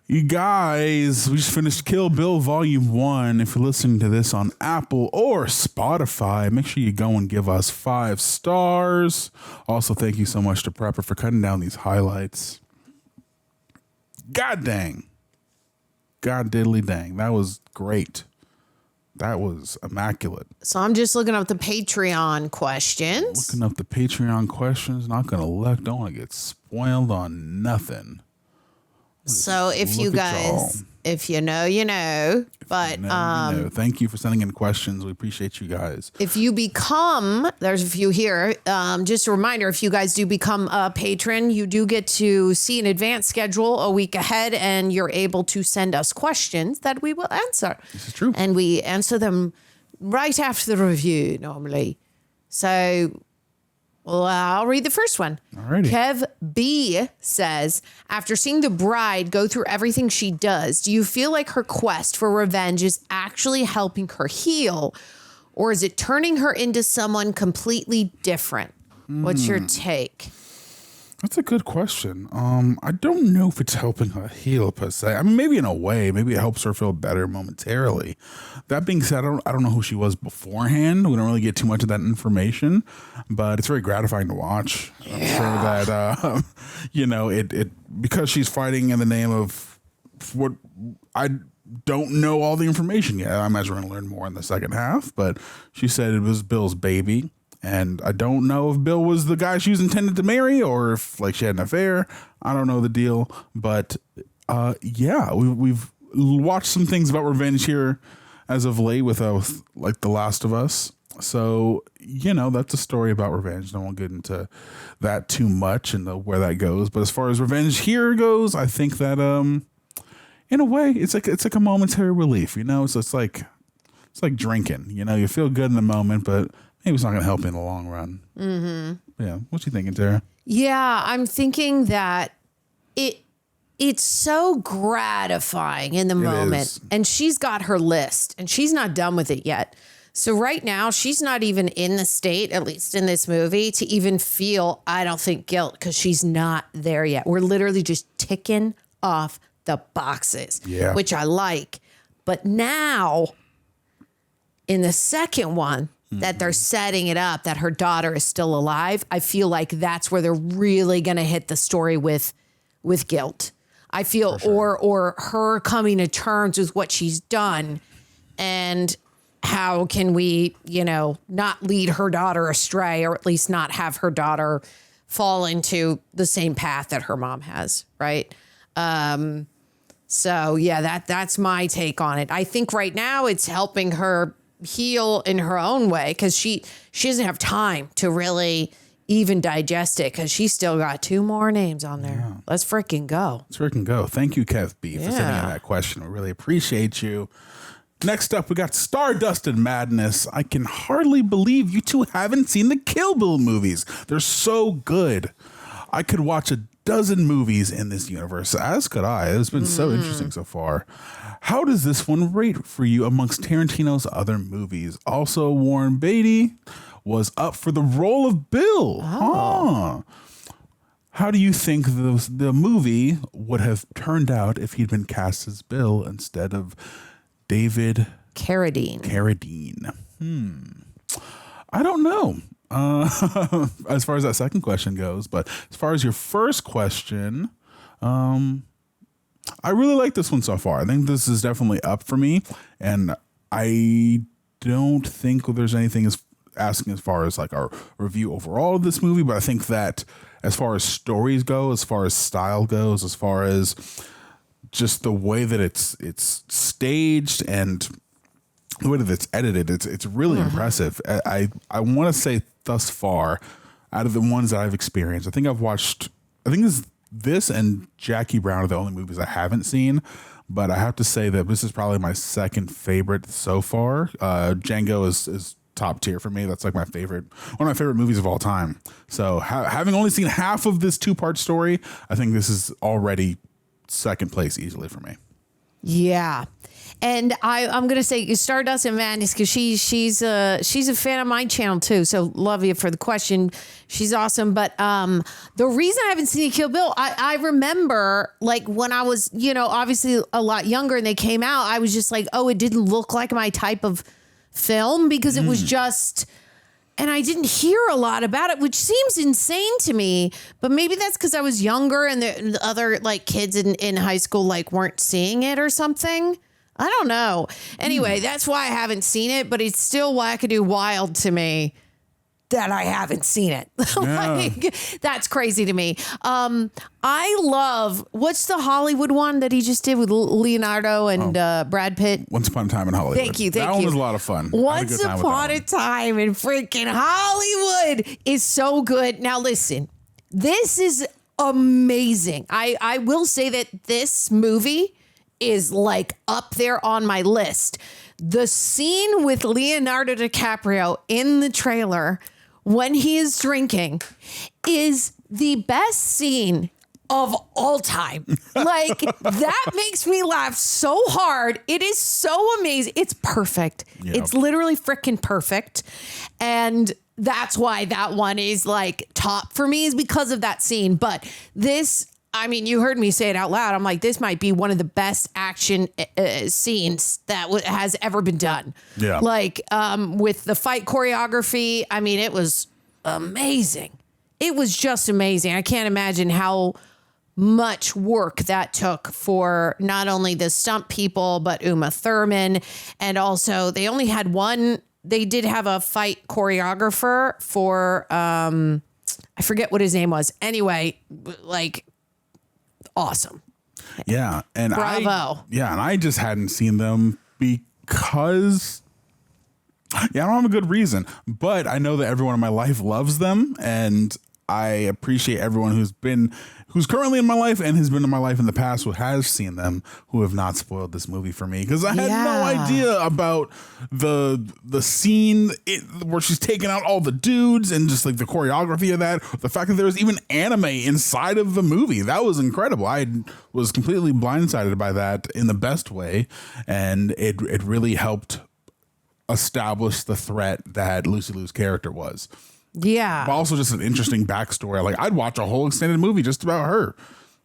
You guys, we just finished Kill Bill Volume 1. If you're listening to this on Apple or Spotify, make sure you go and give us 5 stars. Also, thank you so much to Prepper for cutting down these highlights. God dang. God diddly dang. That was great. That was immaculate. So I'm just looking up the Patreon questions. Looking up the Patreon questions. Not going to don't want to get spoiled on nothing. So if you Look at y'all. guys, if you know, you know. But Thank you for sending in questions. We appreciate you guys. if you become, there's a few here. Just a reminder, if you guys do become a patron, you do get to see an advance schedule a week ahead, and you're able to send us questions that we will answer. This is true. And we answer them right after the review normally. So, well, I'll read the first one. Alrighty. Kev B says, after seeing the bride go through everything she does, do you feel like her quest for revenge is actually helping her heal, or is it turning her into someone completely different? What's your take? That's a good question. I don't know if it's helping her heal per se. I mean, maybe in a way, maybe it helps her feel better momentarily. That being said, I don't know who she was beforehand. We don't really get too much of that information, but it's very gratifying to watch. I'm sure that it because she's fighting in the name of what I don't know all the information yet. I imagine we're going to learn more in the second half, but she said it was Bill's baby. And I don't know if Bill was the guy she was intended to marry or if like she had an affair. I don't know the deal. But we've watched some things about revenge here as of late with like The Last of Us. So, that's a story about revenge. I won't get into that too much and where that goes. But as far as revenge here goes, I think that in a way it's like a momentary relief, So it's like drinking. You feel good in the moment, but maybe it's not going to help you in the long run. Mm-hmm. Yeah. What you thinking, Tara? Yeah, I'm thinking that it's so gratifying in the moment. And she's got her list and she's not done with it yet. So right now, she's not even in the state, at least in this movie, to even feel, I don't think, guilt because she's not there yet. We're literally just ticking off the boxes, which I like. But now, in the second one, that they're setting it up that her daughter is still alive, I feel like that's where they're really going to hit the story with guilt. I feel, or her coming to terms with what she's done and how can we, not lead her daughter astray or at least not have her daughter fall into the same path that her mom has. Right. So yeah, that's my take on it. I think right now it's helping her heal in her own way because she doesn't have time to really even digest it because she's still got 2 more names on there. Yeah. Let's freaking go. Thank you, Kev B, for sending in that question. We really appreciate you. Next up, we got Stardust and Madness. I can hardly believe you two haven't seen the Kill Bill movies. They're so good. I could watch a dozen movies in this universe, as could I. It's been so interesting so far. How does this one rate for you amongst Tarantino's other movies? Also, Warren Beatty was up for the role of Bill. Oh. How do you think the movie would have turned out if he'd been cast as Bill instead of David Carradine? I don't know. As far as that second question goes, but as far as your first question, I really like this one so far. I think this is definitely up for me, and I don't think there's anything asking as far as like our review overall of this movie, but I think that as far as stories go, as far as style goes, as far as just the way that it's staged and the way that it's edited, it's really impressive. I want to say thus far, out of the ones that I've experienced, I think this and Jackie Brown are the only movies I haven't seen, but I have to say that this is probably my second favorite so far. Django is top tier for me. That's like one of my favorite movies of all time. So having only seen half of this 2-part story, I think this is already second place easily for me. Yeah. And I'm going to say Stardust and Madness because she's a fan of my channel too. So love you for the question. She's awesome. But the reason I haven't seen Kill Bill, I remember like when I was, obviously a lot younger and they came out, I was just like, oh, it didn't look like my type of film because it was just, and I didn't hear a lot about it, which seems insane to me, but maybe that's because I was younger and the other like kids in high school like weren't seeing it or something. I don't know. Anyway, that's why I haven't seen it, but it's still wackadoo wild to me that I haven't seen it. That's crazy to me. I love, what's the Hollywood one that he just did with Leonardo and Brad Pitt? Once Upon a Time in Hollywood. Thank you. That one was a lot of fun. Once Upon a Time in freaking Hollywood is so good. Now listen, this is amazing. I will say that this movie is like up there on my list. The scene with Leonardo DiCaprio in the trailer when he is drinking is the best scene of all time. Like that makes me laugh so hard. It is so amazing. It's perfect. Yep. It's literally freaking perfect. And that's why that one is like top for me, is because of that scene. But this, I mean, you heard me say it out loud. I'm like, this might be one of the best action scenes that has ever been done. Yeah. Like with the fight choreography, I mean, it was amazing. It was just amazing. I can't imagine how much work that took for not only the stunt people, but Uma Thurman. And also they only had one, they did have a fight choreographer for, I forget what his name was. Anyway, like, awesome. Yeah. And Bravo. I just hadn't seen them because I don't have a good reason, but I know that everyone in my life loves them, and I appreciate everyone who's currently in my life and has been in my life in the past who has seen them, who have not spoiled this movie for me, because I had no idea about the scene where she's taking out all the dudes and just like the choreography of that, the fact that there was even anime inside of the movie. That was incredible. I was completely blindsided by that in the best way, and it really helped establish the threat that Lucy Liu's character was. Yeah. But also just an interesting backstory. Like, I'd watch a whole extended movie just about her.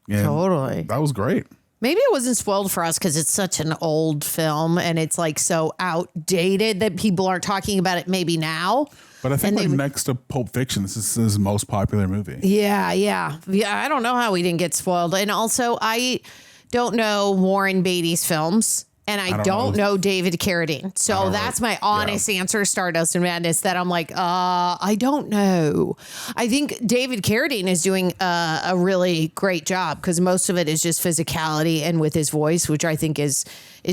And totally. That was great. Maybe it wasn't spoiled for us because it's such an old film and it's like so outdated that people aren't talking about it maybe now. But I think like next to Pulp Fiction, this is his most popular movie. Yeah. I don't know how we didn't get spoiled. And also, I don't know Warren Beatty's films. And I don't know David Carradine. So that's my honest answer, Stardust and Madness, that I'm like, I don't know. I think David Carradine is doing a really great job because most of it is just physicality and with his voice, which I think is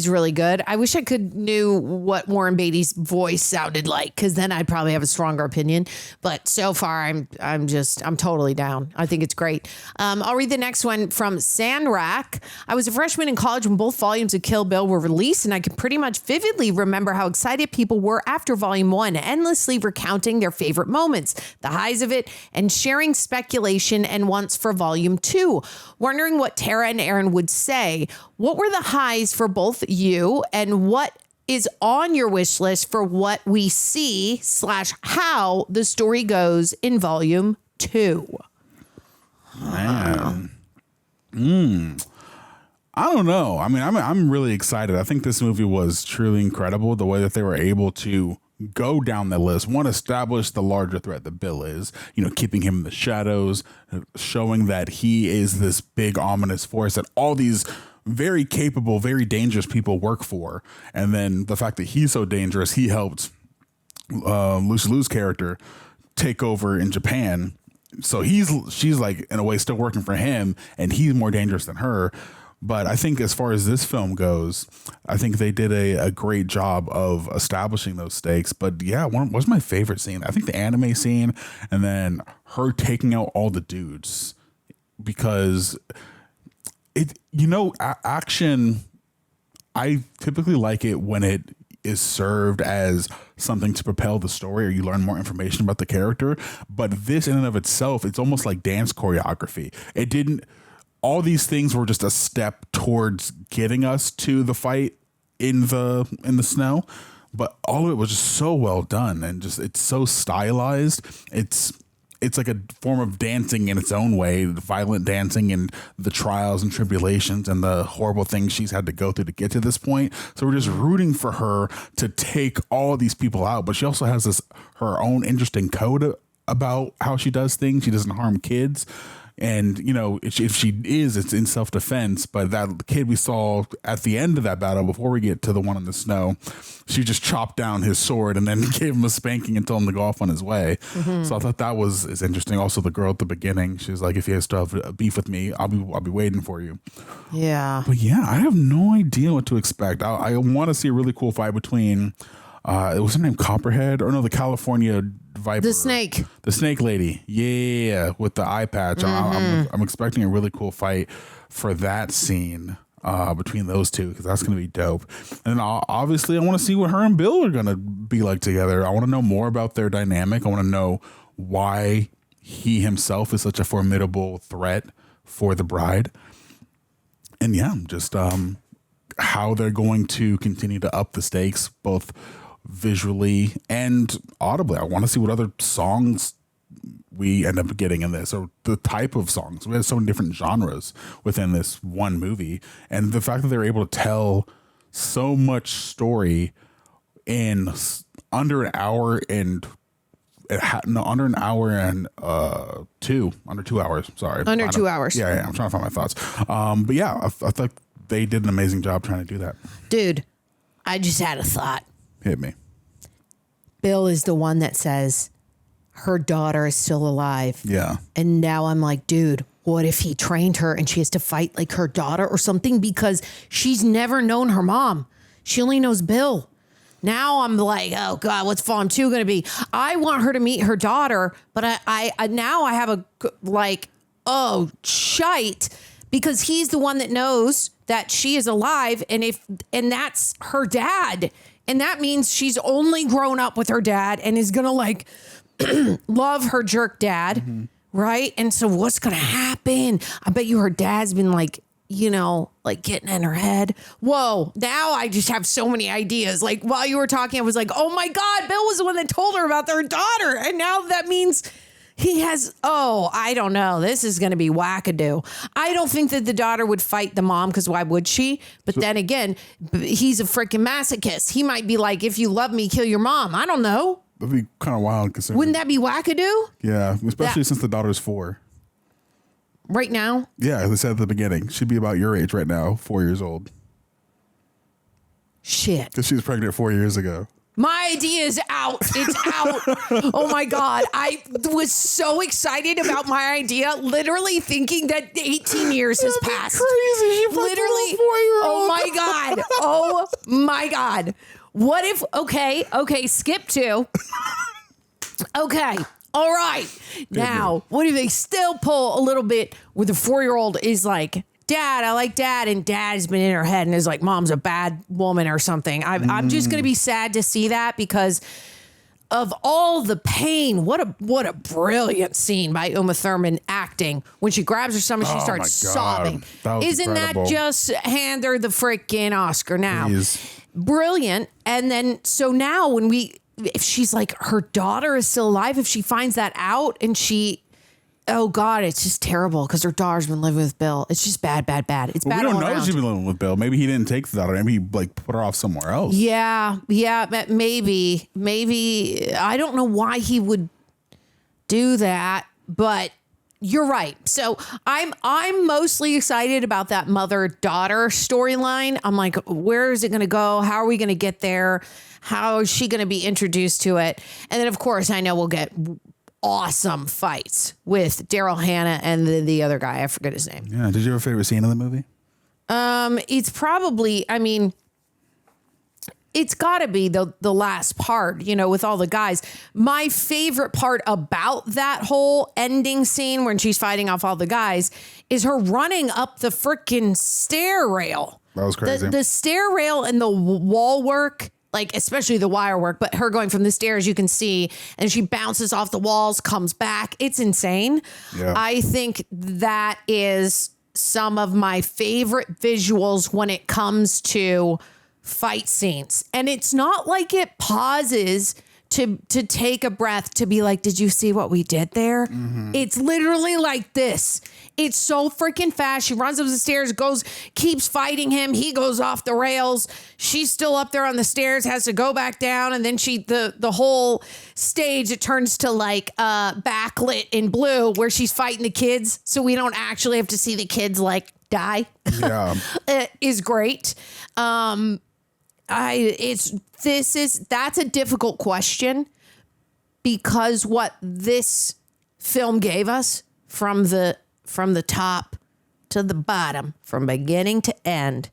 really good. I wish I knew what Warren Beatty's voice sounded like, because then I'd probably have a stronger opinion. But so far, I'm totally down. I think it's great. I'll read the next one from Sanrak. I was a freshman in college when both volumes of Kill Bill were released, and I can pretty much vividly remember how excited people were after Volume 1, endlessly recounting their favorite moments, the highs of it, and sharing speculation and wants for Volume 2. Wondering what Tara and Aaron would say. What were the highs for both you, and what is on your wish list for what we see / how the story goes in Volume 2? Man. I don't know. I mean, I'm really excited. I think this movie was truly incredible. The way that they were able to go down the list. One, establish the larger threat that Bill is, keeping him in the shadows, showing that he is this big ominous force that all these very capable, very dangerous people work for. And then the fact that he's so dangerous, he helped Lucy Liu's character take over in Japan. So she's like, in a way, still working for him, and he's more dangerous than her. But I think as far as this film goes, I think they did a great job of establishing those stakes. But yeah, what's my favorite scene? I think the anime scene, and then her taking out all the dudes, because action, I typically like it when it is served as something to propel the story, or you learn more information about the character. But this in and of itself, it's almost like dance choreography. All these things were just a step towards getting us to the fight in the snow, but all of it was just so well done, and just it's so stylized. It's like a form of dancing in its own way, violent dancing, and the trials and tribulations and the horrible things she's had to go through to get to this point. So we're just rooting for her to take all of these people out, but she also has her own interesting code about how she does things. She doesn't harm kids. And, if she is, it's in self-defense. But that kid we saw at the end of that battle, before we get to the one in the snow, she just chopped down his sword and then gave him a spanking and told him to go off on his way. Mm-hmm. So I thought that is interesting. Also, the girl at the beginning, she was like, if you still have beef with me, I'll be waiting for you. Yeah. But yeah, I have no idea what to expect. I want to see a really cool fight between, was her name Copperhead? Or no, the California Viper. The snake lady. Yeah, with the eye patch. Mm-hmm. I'm expecting a really cool fight for that scene between those two, because that's going to be dope. And obviously I want to see what her and Bill are going to be like together. I want to know more about their dynamic. I want to know why he himself is such a formidable threat for the bride. And yeah, just how they're going to continue to up the stakes, both visually and audibly. I want to see what other songs we end up getting in this, or the type of songs. We have so many different genres within this one movie, and the fact that they're able to tell so much story in under an hour and under 2 hours. Sorry, under 2 hours. Yeah, I'm trying to find my thoughts. But yeah, I thought they did an amazing job trying to do that. Dude, I just had a thought. Hit me. Bill is the one that says her daughter is still alive. Yeah. And now I'm like, dude, what if he trained her and she has to fight like her daughter or something, because she's never known her mom. She only knows Bill. Now I'm like, oh God, what's Volume 2 going to be? I want her to meet her daughter, but I now I have a like, oh shite, because he's the one that knows that she is alive, and that's her dad, and that means she's only grown up with her dad and is gonna like love her jerk dad, right? And so what's gonna happen? I bet you her dad's been like, you know, like getting in her head. Whoa, now I just have so many ideas. Like while you were talking, I was like, oh my God, Bill was the one that told her about their daughter. And now that means he has, I don't know. This is going to be wackadoo. I don't think that the daughter would fight the mom, because why would she? But then again, he's a freaking masochist. He might be like, if you love me, kill your mom. I don't know. That'd be kind of wild. Wouldn't that be wackadoo? Yeah, especially since the daughter's 4. Right now? Yeah, they said at the beginning. She'd be about your age right now, 4 years old. Shit. Because she was pregnant 4 years ago. My idea is out. It's out. Oh my God. I was so excited about my idea, literally thinking that 18 years has passed. Crazy. She literally. Oh my God. Oh my God. What if, okay, skip 2. Okay. All right. Now, what if they still pull a little bit where the 4-year-old is like, Dad, I like Dad, and Dad's been in her head and is like, Mom's a bad woman or something. I'm just going to be sad to see that, because of all the pain. What a brilliant scene by Uma Thurman acting. When she grabs her stomach, she starts sobbing. Isn't incredible. that just hand her the freaking Oscar now? Please. Brilliant. And then, so now if she's like, her daughter is still alive, if she finds that out and oh God, it's just terrible, because her daughter's been living with Bill. It's just bad. It's bad. We don't all know around. if she's been living with Bill. Maybe he didn't take the daughter. Maybe he like put her off somewhere else. Yeah, maybe. I don't know why he would do that, but you're right. So I'm mostly excited about that mother-daughter storyline. I'm like, where is it going to go? How are we going to get there? How is she going to be introduced to it? And then, of course, I know we'll get awesome fights with Daryl Hannah and the other guy. I forget his name. Yeah. Did you have a favorite scene in the movie? It's probably, it's got to be the last part, with all the guys. My favorite part about that whole ending scene when she's fighting off all the guys is her running up the freaking stair rail. That was crazy. The stair rail and the wall work, like especially the wire work, but her going from the stairs, you can see, and she bounces off the walls, comes back. It's insane. Yeah. I think that is some of my favorite visuals when it comes to fight scenes. And it's not like it pauses to take a breath to be like, did you see what we did there? Mm-hmm. It's literally like this. It's so freaking fast. She runs up the stairs, keeps fighting him. He goes off the rails. She's still up there on the stairs, has to go back down. And then the whole stage, it turns to like backlit in blue where she's fighting the kids. So we don't actually have to see the kids like die. Yeah. It is great. That's a difficult question, because what this film gave us from the top to the bottom, from beginning to end,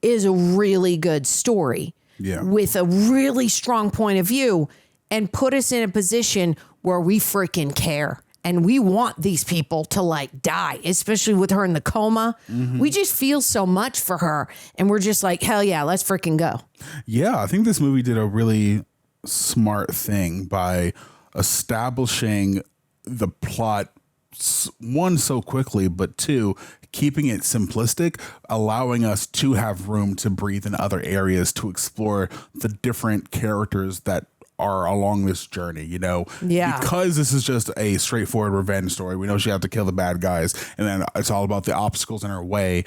is a really good story. Yeah. With a really strong point of view, and put us in a position where we freaking care. And we want these people to like die, especially with her in the coma. Mm-hmm. We just feel so much for her. And we're just like, hell yeah, let's freaking go. Yeah, I think this movie did a really smart thing by establishing the plot, one, so quickly, but two, keeping it simplistic, allowing us to have room to breathe in other areas to explore the different characters that are along this journey, you know? Yeah. Because this is just a straightforward revenge story. We know she has to kill the bad guys, and then it's all about the obstacles in her way.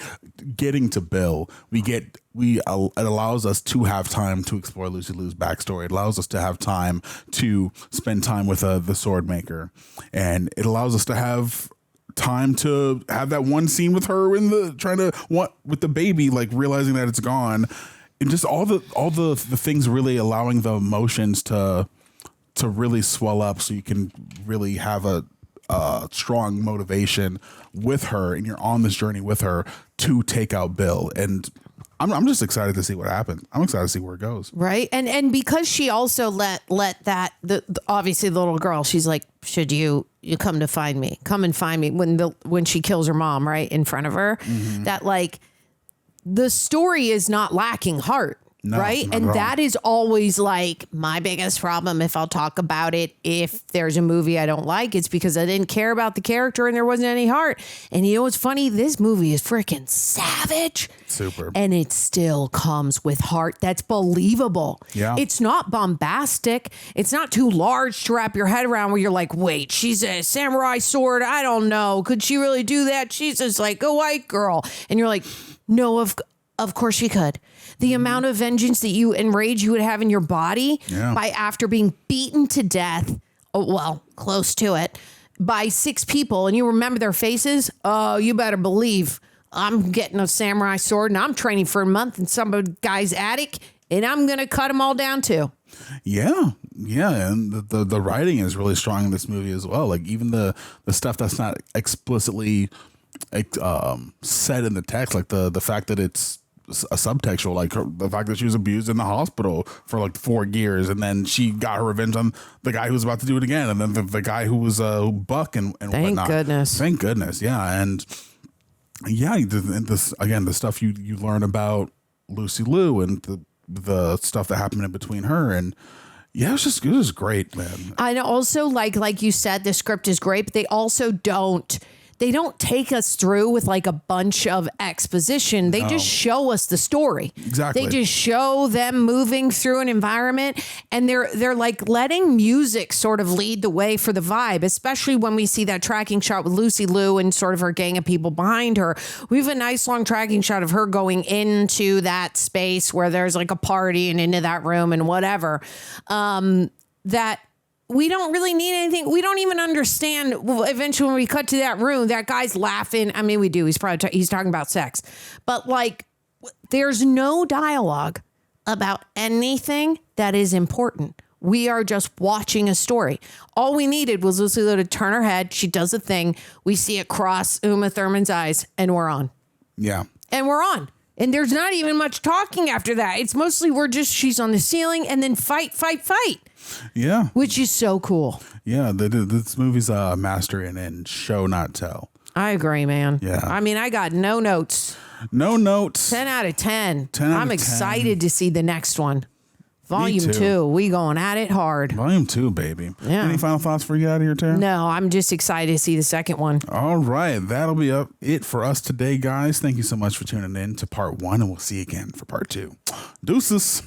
Getting to Bill, it allows us to have time to explore Lucy Liu's backstory. It allows us to have time to spend time with the sword maker, and it allows us to have time to have that one scene with her in with the baby, like realizing that it's gone. And just all the things really allowing the emotions to really swell up, so you can really have a strong motivation with her, and you're on this journey with her to take out Bill. And I'm just excited to see what happens. I'm excited to see where it goes. Right. And because she also let that obviously the little girl, she's like, should you come and find me when she kills her mom right in front of her, that like the story is not lacking heart. No, right. not And at all. that is always like my biggest problem. If I'll talk about it, if there's a movie I don't like, it's because I didn't care about the character and there wasn't any heart. And you know what's funny? This movie is freaking savage. Super. And it still comes with heart that's believable. Yeah. It's not bombastic. It's not too large to wrap your head around where you're like, wait, she's a samurai sword. I don't know. Could she really do that? She's just like a white girl. And you're like, no, of course she could. The amount of vengeance that and rage you would have in your body by after being beaten to death, close to it, by 6 people, and you remember their faces, oh, you better believe I'm getting a samurai sword and I'm training for a month in some guy's attic, and I'm going to cut them all down too. Yeah. And the writing is really strong in this movie as well. Like even the stuff that's not explicitly said in the text, like the fact that it's a subtextual, like the fact that she was abused in the hospital for like 4 years, and then she got her revenge on the guy who was about to do it again, and then the guy who was Buck and Thank whatnot. Thank goodness. Yeah. And this again, the stuff you learn about Lucy Liu and the stuff that happened in between her, and yeah, it was great, man. I also like you said, the script is great, but they also don't take us through with like a bunch of exposition. They just show us the story. Exactly. They just show them moving through an environment, and they're like letting music sort of lead the way for the vibe, especially when we see that tracking shot with Lucy Liu and sort of her gang of people behind her. We have a nice long tracking shot of her going into that space where there's like a party and into that room and whatever. That we don't really need anything. We don't even understand. Eventually, when we cut to that room, that guy's laughing. I mean, we do. He's probably he's talking about sex, but like, there's no dialogue about anything that is important. We are just watching a story. All we needed was Lucy Liu to turn her head. She does a thing. We see it cross Uma Thurman's eyes, and we're on. Yeah. And we're on. And there's not even much talking after that. It's mostly she's on the ceiling, and then fight. Yeah. Which is so cool. Yeah. This movie's a master in show, not tell. I agree, man. Yeah. I mean, I got no notes. No notes. 10 out of 10. 10 out of I'm 10. excited to see the next one. Volume too. 2. We going at it hard. Volume 2, baby. Yeah. Any final thoughts for you out of here, Tara? No, I'm just excited to see the second one. All right. That'll be it for us today, guys. Thank you so much for tuning in to part 1, and we'll see you again for part 2. Deuces.